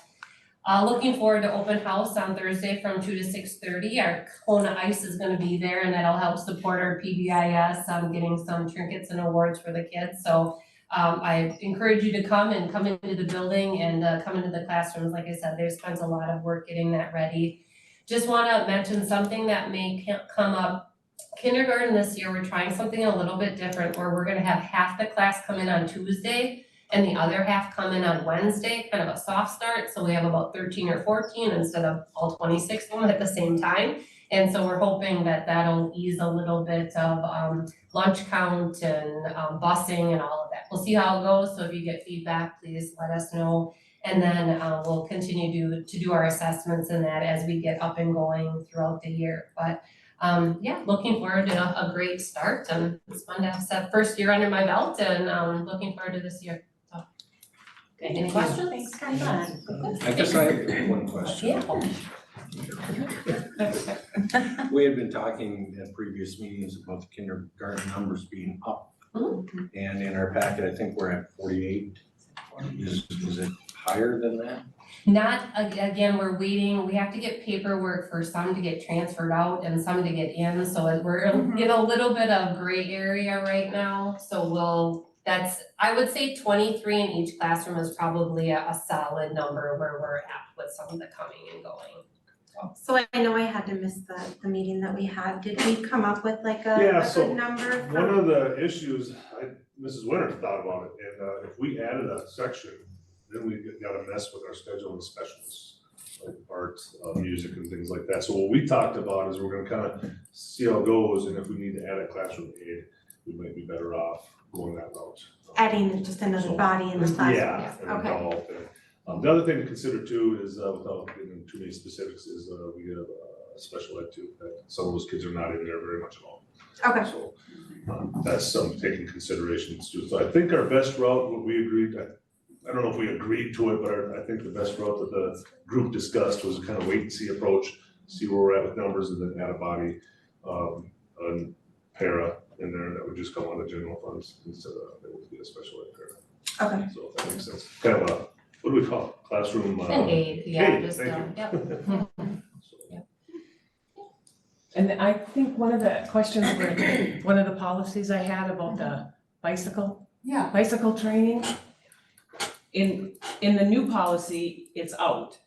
Looking forward to open house on Thursday from 2 to 6:30. Our Kona Ice is gonna be there, and that'll help support our PBIS, getting some trinkets and awards for the kids. So I encourage you to come into the building and come into the classrooms. Like I said, they've spent a lot of work getting that ready. Just wanna mention something that may come up. Kindergarten this year, we're trying something a little bit different, where we're gonna have half the class come in on Tuesday and the other half come in on Wednesday, kind of a soft start. So we have about 13 or 14 instead of all 26 of them at the same time. And so we're hoping that that'll ease a little bit of lunch count and busing and all of that. We'll see how it goes, so if you get feedback, please let us know. And then we'll continue to do our assessments in that as we get up and going throughout the year. But yeah, looking forward to a great start, and it's fun to have that first year under my belt, and looking forward to this year. So, okay, any questions? Thanks very much. I guess I have one question. Yeah. We had been talking at previous meetings about the kindergarten numbers being up. Mhm. And in our packet, I think we're at 48. Is it higher than that? Not, again, we're waiting, we have to get paperwork for some to get transferred out and some to get in, so we're in a little bit of gray area right now. So I would say 23 in each classroom is probably a solid number where we're at with some of the coming and going. So I know I had to miss the meeting that we had. Did we come up with like a Yeah, a so good number? One of the issues, Mrs. Winter thought about it, and if we added a section, then we gotta mess with our schedule and specialists, like art, music and things like that. So what we talked about is we're gonna kind of see how it goes, and if we need to add a classroom aide, we might be better off going that route. Adding just another So- body in the classroom? Yeah, and Okay. adult, and the other thing to consider too is, without getting into too many specifics, is we have special ed too, that some of those kids are not in there very much at all. Okay. So, that's some taking considerations too. So I think our best route, what we agreed, I don't know if we agreed to it, but I think the best route that the group discussed was a kind of wait and see approach, see where we're at with numbers, and then add a body, and para in there that would just come on the general funds instead of, it would be a special ed para. Okay. So if that makes sense, kind of a, what do we call it, classroom? An aid, yeah, aid, just, thank you. yep. And I think one of the questions were, one of the policies I had about the bicycle training. In the new policy, it's out.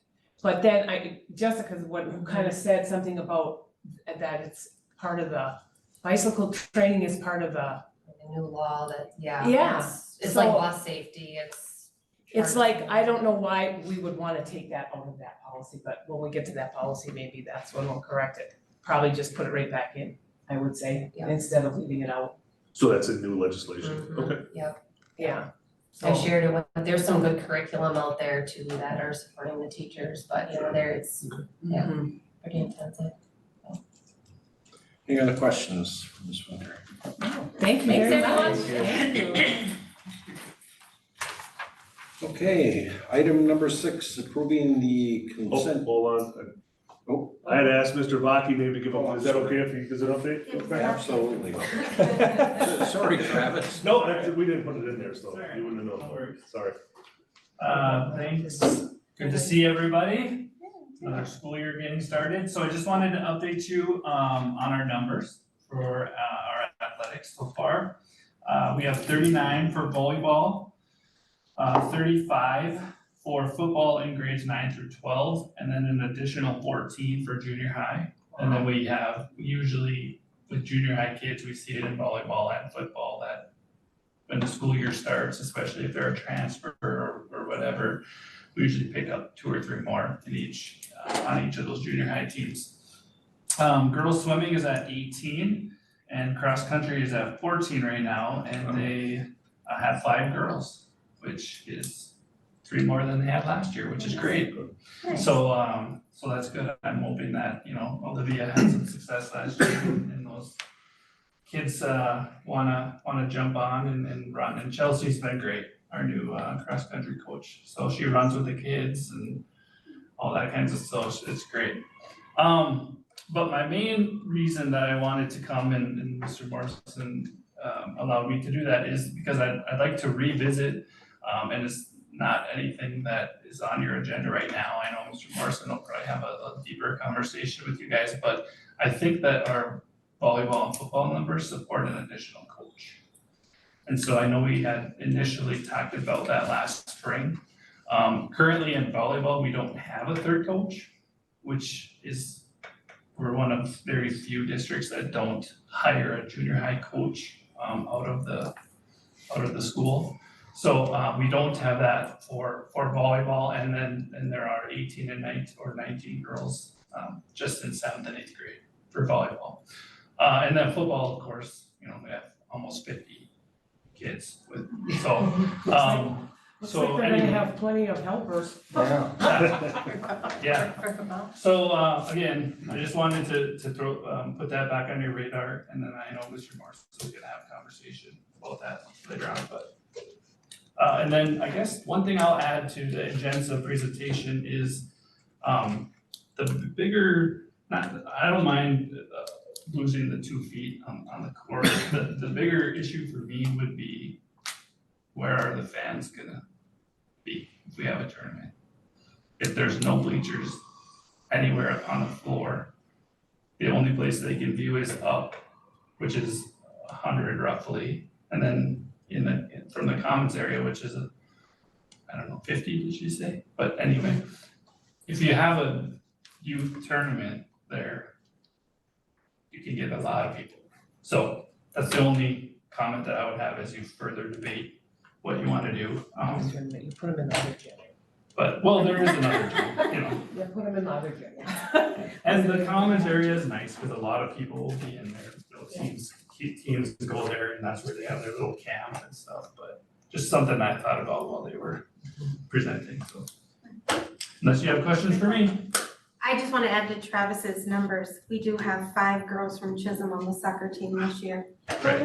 But then Jessica's what kind of said something about that it's part of the, bicycle training is part of the. The new law that, yeah. Yeah, It's like so- bus safety, It's like, I don't know why we would wanna take that out of that policy, but when we get to that policy, maybe that's when we'll correct it. Probably just put it right back in, I would say, Yeah. instead of leaving it out, So that's a new legislation, Mhm. okay. yeah. I shared it with, there's some good curriculum out there too that are supporting the teachers, but you know, it's Mhm. pretty intensive. Any other questions for Ms. Winter? Thank you Thanks, very everyone. much. Thank you. Okay, item number 6, approving the consent. Hold on. Oh. I had asked Mr. Vaki maybe to give Oh, up, I'm is that sorry. okay if he gives an update? Absolutely. Sorry, Travis. No, actually, we didn't put it in there, so Sorry. you wouldn't No know. worries. Sorry. Thanks. Good to see everybody. Another school year getting started. So I just wanted to update you, on our numbers for, our athletics so far. We have 39 for volleyball, 35 for football in grades 9 through 12, and then an additional 14 for junior high. And then we have, usually with junior high kids, we see it in volleyball and football that when the school year starts, especially if they're a transfer or whatever, we usually pick up 2 or 3 more in each, on each of those junior high teams. Girls swimming is at 18 and cross country is at 14 right now, and they have 5 girls, which is 3 more than they had last year, which is great. So, so that's good. I'm hoping that, you know, Olivia had some success last year and those kids, wanna jump on and run. And Chelsea's been great, our new, cross country coach. So she runs with the kids and all that kinds of stuff. It's great. But my main reason that I wanted to come and Mr. Morrison, allowed me to do that is because I'd like to revisit, and it's not anything that is on your agenda right now. I know Mr. Morrison will probably have a deeper conversation with you guys, but I think that our volleyball and football numbers support an additional coach. And so I know we had initially talked about that last spring. Currently in volleyball, we don't have a third coach, which is, we're one of very few districts that don't hire a junior high coach, out of the school. So, we don't have that for volleyball, and there are 18 and 19 girls, just in 7th and 8th grade for volleyball. And then football, of course, you know, we have almost 50 kids with, so, Looks so like they're gonna anyway. have plenty of helpers. Yeah. So, again, I just wanted to throw, put that back on your radar, and then I know Mr. Morris is gonna have a conversation about that later on, but. And then I guess one thing I'll add to the agenda presentation is, the bigger, I don't mind, losing the 2 feet on the court. The bigger issue for me would be, where are the fans gonna be if we have a tournament? If there's no bleachers anywhere on the floor, the only place they can view is up, which is 100 roughly, and then from the commons area, which is I don't know, 50, did you say? But anyway, if you have a youth tournament there, you can get a lot of people. So that's the only comment that I would have as you further debate what you wanna do. You put them in the other gym. But, well, there is another gym, you know. Yeah, put them in the other gym. And the commons area is nice, because a lot of people will be in there, teams go there, and that's where they have their little camp and stuff, but just something I thought about while they were presenting, so. Unless you have questions for me. I just wanna add to Travis's numbers, we do have 5 girls from Chisholm on the soccer team this year. Right.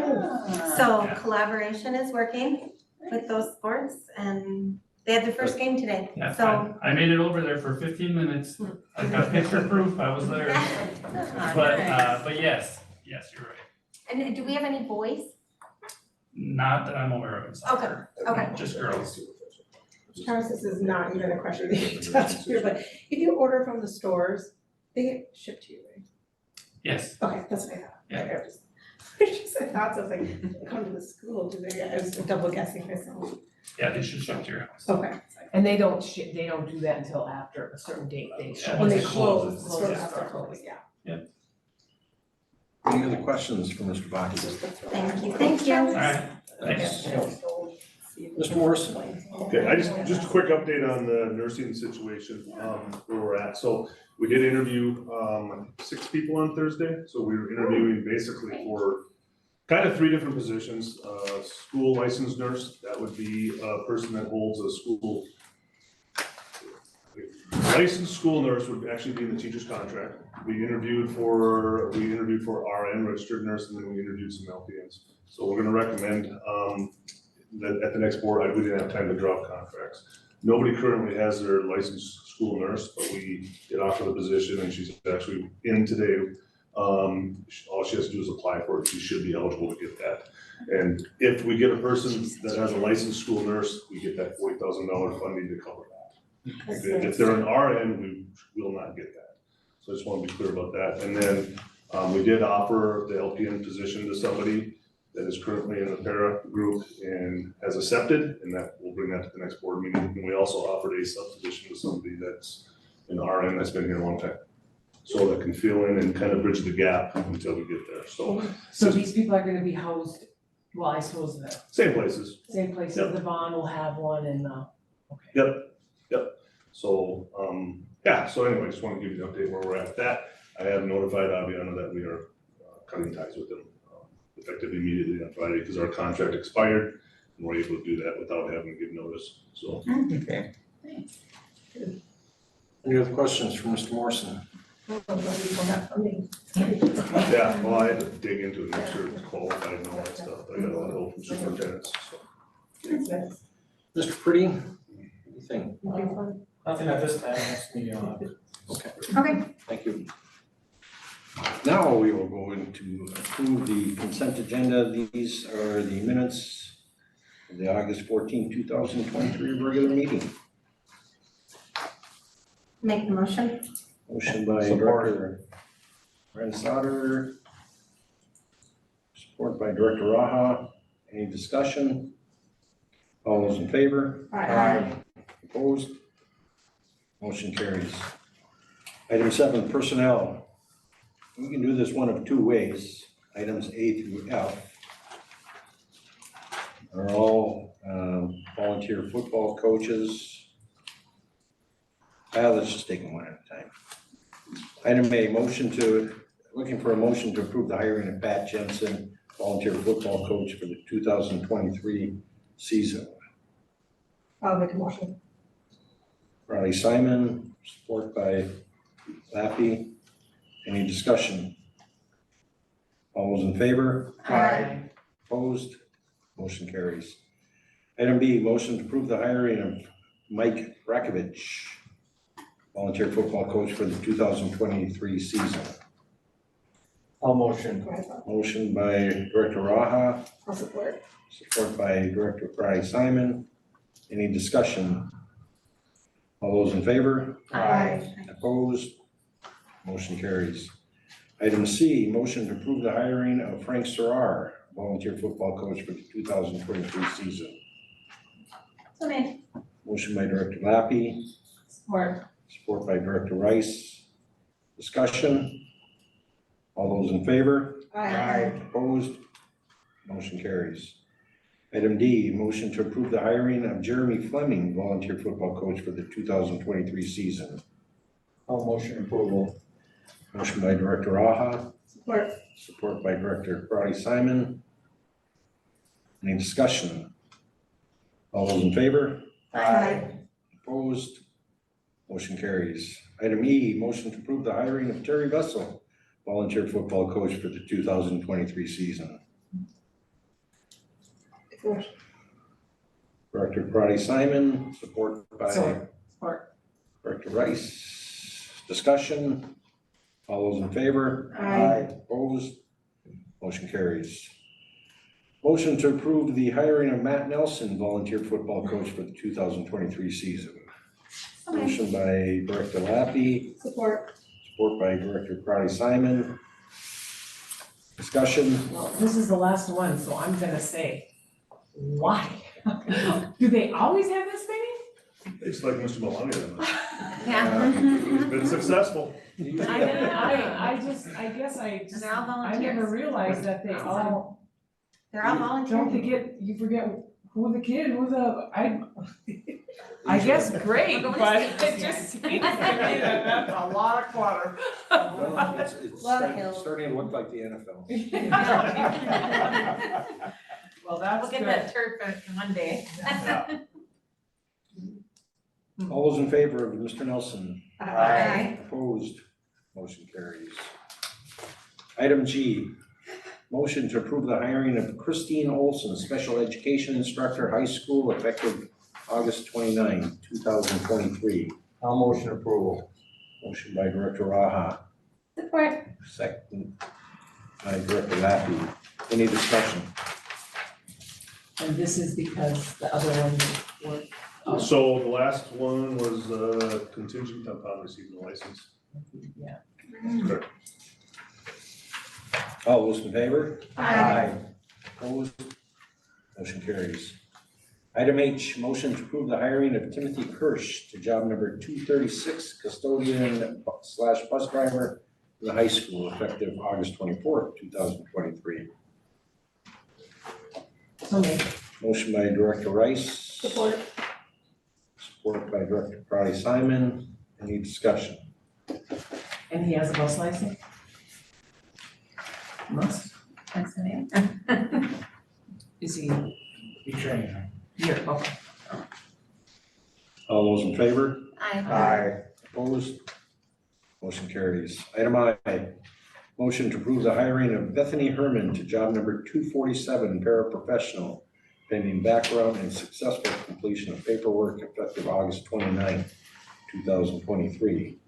So Yeah. collaboration is working with those sports, and they had their first game today, Yeah, so. I made it over there for 15 minutes. I got picture proof, I was there. But yes, you're right. And do we have any boys? Not that I'm aware of in soccer. Okay. Just girls. Travis, this is not even a question that you touched here, but if you order from the stores, they get shipped to you, right? Yes. Okay, that's what I thought. Yeah. Okay, I just thought, so I was like, come to the school, do they, I was double guessing myself. Yeah, they should ship to your house. Okay. And they don't do that until after a certain date, they shut. Yeah, When they once it close, closes, the stores yeah. have to close, yeah. Any other questions for Mr. Baki? Thank you. Alright, thanks. Mr. Morrison? Okay, just a quick update on the nursing situation, where we're at. So we did interview, 6 people on Thursday. So we were interviewing basically for kind of 3 different positions. School licensed nurse, that would be a person that holds a school licensed school nurse would actually be in the teacher's contract. We interviewed for RN, registered nurse, and then we interviewed some LPNs. So we're gonna recommend, that at the next board, we didn't have time to draw up contracts. Nobody currently has their licensed school nurse, but we did offer the position and she's actually in today. All she has to do is apply for it. She should be eligible to get that. And if we get a person that has a licensed school nurse, we get that $40,000 funding to cover that. If they're an RN, we will not get that. So I just want to be clear about that. And then we did offer the LPN position to somebody that is currently in the para group and has accepted, and that we'll bring that to the next board meeting. And we also offered a sub position to somebody that's an RN that's been here a long time. So that can fill in and kind of bridge the gap until we get there. So these people are gonna be housed, well, I suppose the same places. same place Yep. as the Vaughn will have one and okay. Yep. So, yeah, so anyway, just want to give you an update where we're at with that. I have notified Aviana that we are cutting ties with them effective immediately on Friday because our contract expired and we're able to do that without having to give notice, so. Okay. Any other questions for Mr. Morrison? Yeah, well, I had to dig into it, make sure it's qualified and all that stuff. I got a lot of help from superintendents, so. Mr. Pretty, what do you think? Nothing at this time, next meeting I'll have. Okay. Thank you. Now we will go into approve the consent agenda. These are the minutes of the August 14, 2023 regular meeting. Make the motion. Motion by Support. Director Rensselaer, support by Director Raha. Any discussion? All those in favor? Aye. Opposed? Motion carries. Item 7, personnel. We can do this one of two ways. Items A through F are all volunteer football coaches. Let's just take them one at a time. Item A, looking for a motion to approve the hiring of Pat Jensen, volunteer football coach for the 2023 season. I'll make a motion. Riley Simon, support by Lappy. Any discussion? All those in favor? Aye. Opposed? Motion carries. Item B, motion to approve the hiring of Mike Rakovich, volunteer football coach for the 2023 season. I'll motion. Motion by Director Raha, I'll support. support by Director Riley Simon. Any discussion? All those in favor? Aye. Opposed? Motion carries. Item C, motion to approve the hiring of Frank Serrar, volunteer football coach for the 2023 season. So made. Motion by Director Lappy, Support. support by Director Rice. Discussion? All those in favor? Opposed? Motion carries. Item D, motion to approve the hiring of Jeremy Fleming, volunteer football coach for the 2023 season. I'll motion approval. Motion by Director Raha, Support. support by Director Riley Simon. Any discussion? All those in favor? Aye. Opposed? Motion carries. Item E, motion to approve the hiring of Terry Vessel, volunteer football coach for the 2023 season. Director Riley Simon, support by Support. Director Rice. Discussion? All those in favor? Aye. Opposed? Motion carries. Motion to approve the hiring of Matt Nelson, volunteer football coach for the 2023 season. So made. Motion by Director Lappy, Support. support by Director Crowley Simon. Discussion? Well, this is the last one, so I'm gonna say, why? Do they always have this many? It's like Mr. Maloney, then. Yeah. He's been successful. I guess And they're all I never volunteers. realized that they all, They're all don't volunteers. you forget who the kid, I guess great, We're going to but state this it year. just seems to me that that's a lot of clutter. Well, it's Lot of hills. starting to look like the NFL. Well, that's We'll good. get that turf in one day. Yeah. All those in favor of Mr. Nelson? Aye. Opposed? Motion carries. Item G, motion to approve the hiring of Christine Olson, special education instructor, high school, effective August 29, 2023. I'll motion approval. Motion by Director Raha, Support. second by Director Lappy. Any discussion? And this is because the other ones were. So the last one was contingent upon receiving the license. Yeah. Correct. All those in favor? Aye. Opposed? Motion carries. Item H, motion to approve the hiring of Timothy Kirsch to job number 236, custodian slash bus driver for the high school, effective August 24th, 2023. So made. Motion by Director Rice. Support. Support by Director Crowdy Simon. Any discussion? And he has a bus license? Must. That's the name. Is he Be trained. here? Okay. All those in favor? Aye. Opposed? Motion carries. Item I, motion to approve the hiring of Bethany Herman to job number 247, paraprofessional, pending background and successful completion of paperwork effective August 29, 2023.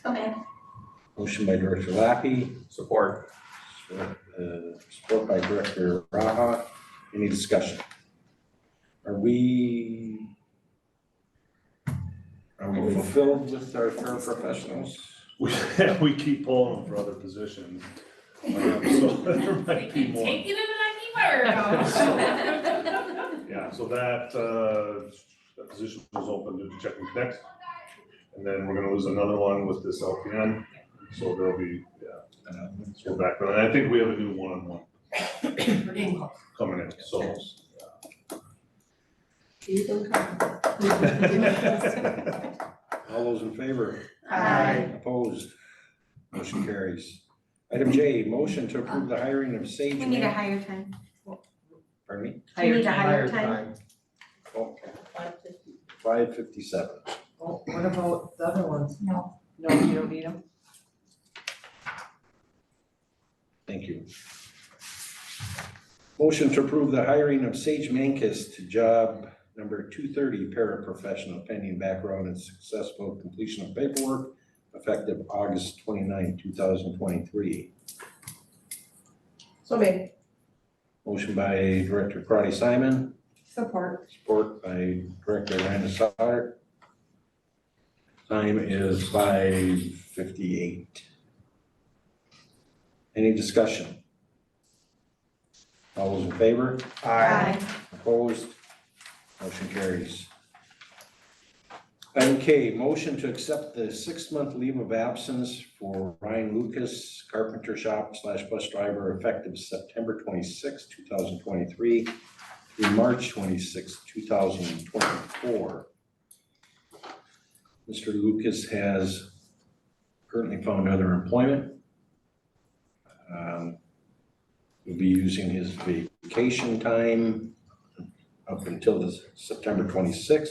Okay. Motion by Director Lappy, Support. support by Director Raha. Any discussion? Are we fulfilled with our paraprofessionals? We keep pulling them for other positions. So there might be more. Take it in Yeah, so that position was open to Check and Connect. And then we're gonna lose another one with this LPN, so there'll be, so background, and I think we have a new one-on-one coming in, so. All those in favor? Aye. Opposed? Motion carries. Item J, motion to approve the hiring of Sage. We need a higher time. Pardon me? We need a higher time. Okay. 5:57. Oh, what about the other ones? No. No, you don't need them? Thank you. Motion to approve the hiring of Sage Mankis to job number 230, paraprofessional, pending background and successful completion of paperwork effective August 29, 2023. So made. Motion by Director Crowdy Simon, Support. support by Director Randa Sauter. Time is 5:58. Any discussion? All those in favor? Aye. Opposed? Motion carries. Item K, motion to accept the 6-month leave of absence for Ryan Lucas, carpenter shop slash bus driver, effective September 26, 2023 through March 26, 2024. Mr. Lucas has currently found other employment. He'll be using his vacation time up until the September 26th.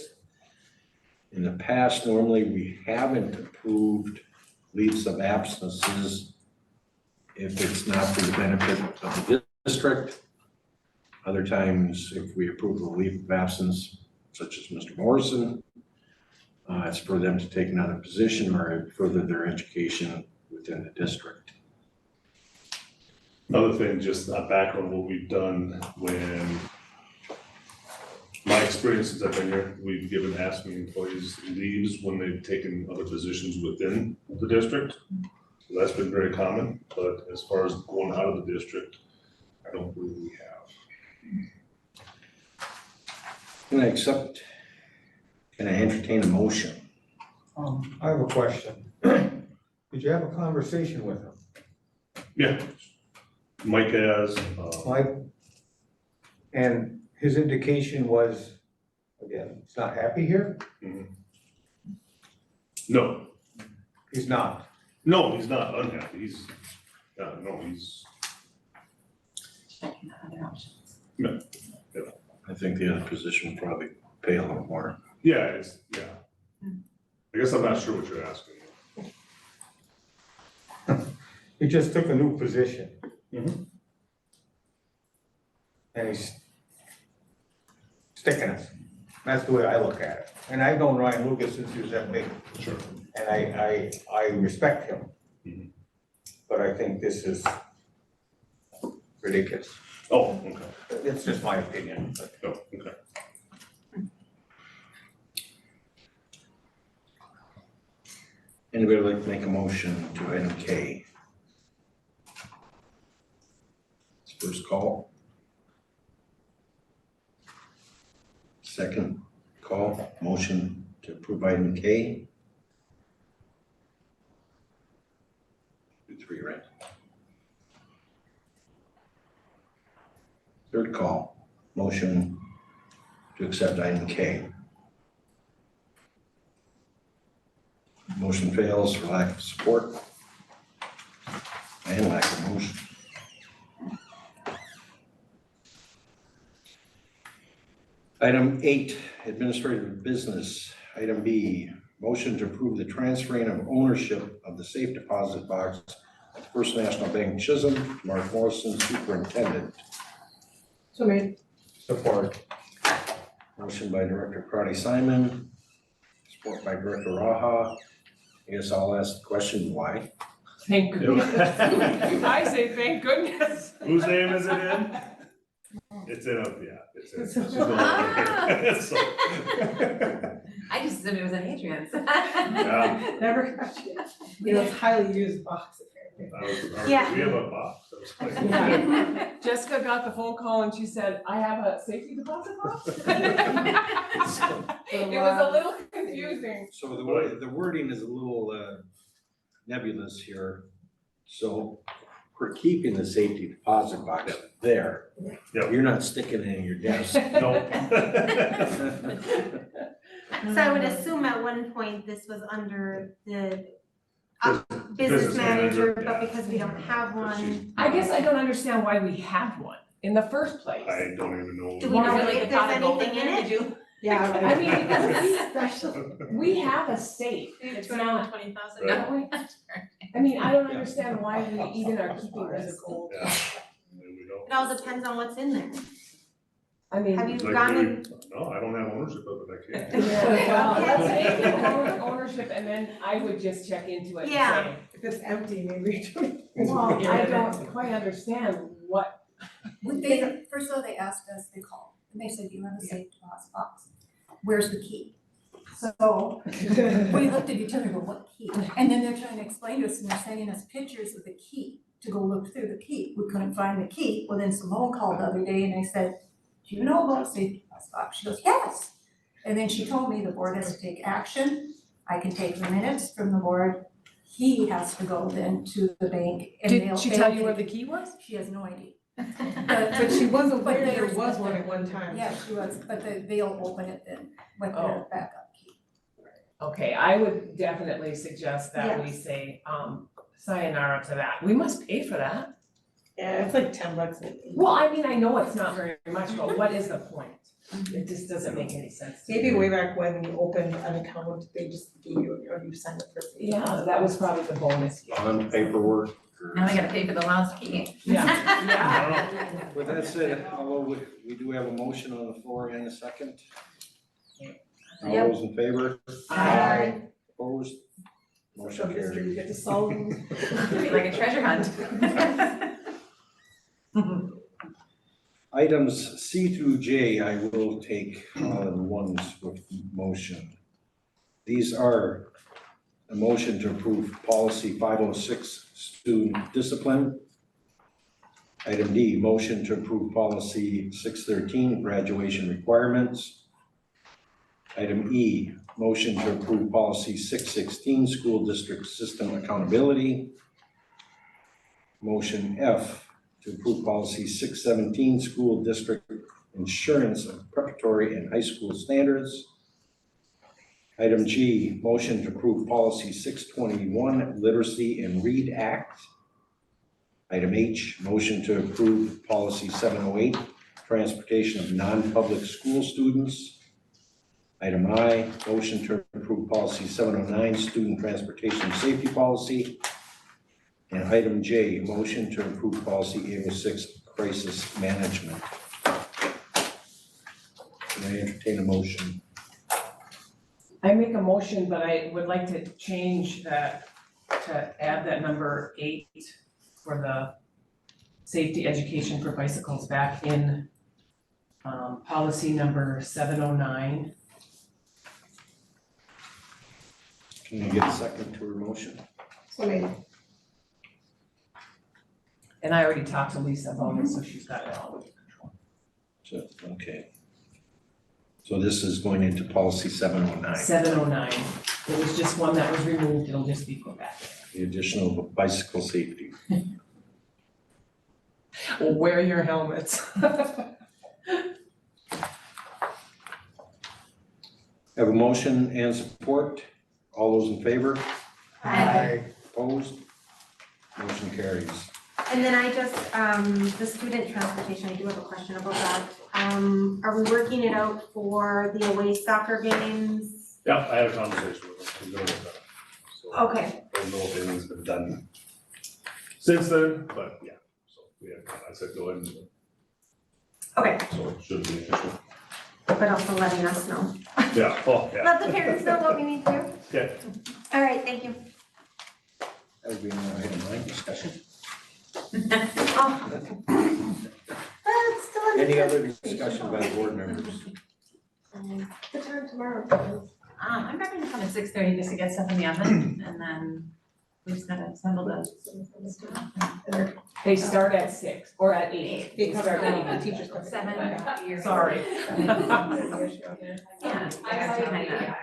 In the past, normally we haven't approved leaves of absences if it's not for the benefit of the district. Other times, if we approve a leave of absence, such as Mr. Morrison, it's for them to take another position or further their education within the district. Another thing, just back on what we've done when, my experience since I've been here, we've given ASME employees leaves when they've taken other positions within the district. So that's been very common, but as far as going out of the district, I don't believe we have. Can I entertain a motion? I have a question. Did you have a conversation with him? Yeah. Mike has, Mike? And his indication was, again, he's not happy here? no, He's not. no, he's not unhappy, he's, no, he's, I think the other position would probably pay a little more. Yeah, I guess I'm not sure what you're asking. He just took a new position. Mhm. And he's sticking us. That's the way I look at it. And I've known Ryan Lucas since he was that big, Sure. and I respect him. Mhm. But I think this is ridiculous. Oh, okay. It's just my opinion, but. Oh, okay. Anybody like to make a motion to item K? It's first call. Second call, motion to approve item K. Do three, right? Third call, motion to accept item K. Motion fails for lack of support and lack of motion. Item 8, administrative business. Item B, motion to approve the transferring of ownership of the safe deposit box at First National Bank Chisholm, Mark Morrison, superintendent. So made. Support. Motion by Director Crowdy Simon, support by Director Raha. I guess I'll ask the question, why? Thank goodness. I say thank goodness. Whose name is it in? It's in, it's in. She's the one here. So, I just assumed it was in Adrian's. yeah, Never got you. You know, it's highly used box apparently. Yeah. We have a box. I was like, Yeah. Jessica got the phone call and she said, I have a safety deposit box. It was a little confusing. So the wording is a little nebulous here. So we're keeping the safety deposit box there. Yep. You're not sticking it in your desk. Nope. So I would assume at one point this was under the business Business manager, manager, but yeah. because we don't have one, I guess I don't understand why we have one in the first place. I don't even know. do we know Really, if the pot there's of gold anything in there, it? did you? Yeah. I mean, Special. we have a safe, it's not, Right. don't we? I mean, I don't understand why we even are keeping this. Yeah. We don't. It all depends on what's in there. I mean. Have you Like, gone maybe- in? No, I don't have ownership of it, I can't. Well, Yeah. let's make it ownership and then I would just check into it and Yeah. say, If it's empty, maybe. well, I don't quite understand what. First of all, they asked us, they called, and they said, you have a safe deposit box, where's the key? So, we looked at each other, and go, what key? And then they're trying to explain to us, and they're sending us pictures of the key, to go look through the key, we couldn't find the key, well, then Simone called the other day, and I said, do you know about a safe deposit box? She goes, yes. And then she told me the board has to take action, I can take the minutes from the board, he has to go then to the bank, and they'll. Did she tell you where the key was? She has no idea. But she was aware But there there's- was one at one time. Yeah, she was, but they'll open it then with their backup key. Okay, I would definitely suggest that we say, sayonara to that. We must pay for that. Yeah, it's like $10. Well, I mean, I know it's not very much, but what is the point? It just doesn't make any sense to me. Maybe way back when you opened an account, they just gave you, or you signed up for. Yeah, that was probably the bonus. On paperwork. Now we gotta pay for the lost key. Yeah. With that said, although we do have a motion on the floor and a second. All Yep. those in favor? Aye. Opposed? Social Motion history, you carried. get to solve them. Like a treasure hunt. Items C through J, I will take all in ones with motion. These are a motion to approve policy 506, student discipline. Item D, motion to approve policy 613, graduation requirements. Item E, motion to approve policy 616, school district system accountability. Motion F, to approve policy 617, school district insurance of preparatory and high school standards. Item G, motion to approve policy 621, literacy and read act. Item H, motion to approve policy 708, transportation of non-public school students. Item I, motion to approve policy 709, student transportation safety policy. And item J, motion to approve policy 806, crisis management. Can I entertain a motion? I make a motion, but I would like to change that, to add that number 8 for the safety education for bicycles back in policy number 709. Can you get a second to her motion? So maybe, And I already talked to Lisa about it, so she's got it all under control. So, okay. So this is going into policy 709, 709, there was just one that was removed, it'll just be put back. the additional bicycle safety. Well, wear your helmets. Have a motion and support. All those in favor? Aye. Opposed? Motion carries. And then I just, the student transportation, I do have a question about that. Are we working it out for the away soccer games? Yeah, I had a conversation with them, I'm gonna work that. So, Okay, I don't know if anything's been done since then, but yeah, so, yeah, I said go ahead and do it, okay, so it shouldn't be an issue. but also letting us know. Yeah, oh, yeah, Let the parents know what we need to do. okay. All right, thank you. That would be an item 9 discussion. Oh. That's still in the Any other presentation. discussion by board members? the time tomorrow. I'm probably gonna come at 6:30 just to get stuff in the oven, and then we just gotta assemble the. They start at 6 or at 8. They start cover at the 8. teachers cover. 7. Sorry. Yeah, I kinda,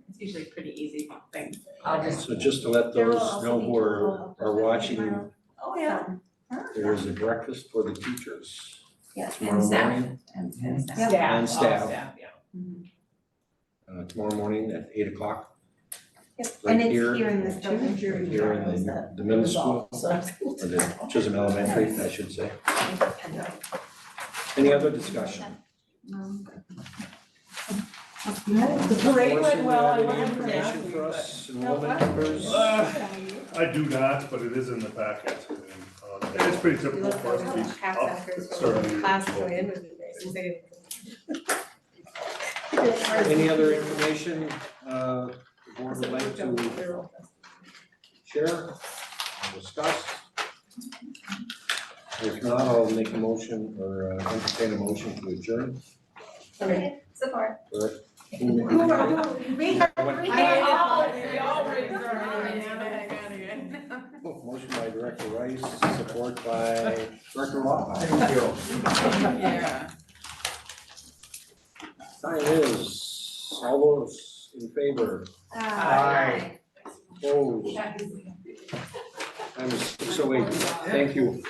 it's usually a pretty easy thing. I'll just, So just to let those know who are watching, Oh, yeah. there is a breakfast for the teachers Yeah, tomorrow and staff. morning. And staff, And all staff. staff, yeah. Tomorrow morning at 8 o'clock. And Right it's here, here in this building. here in the middle school, or the Chisholm Elementary, I should say. Any other discussion? The parade went well, I Any wasn't information happy, for but. us enrollment numbers? I do not, but it is in the packet, and it's pretty typical for us to be up at certain Class years. going in with it, since they didn't. Any other information, the board would like to share or discuss? If not, I'll make a motion or entertain a motion to adjourn. Okay, support. Motion by Director Rice, support by Director Law. Yeah. Sign is, all those in favor, Aye. opposed. Time is 6:08, thank you.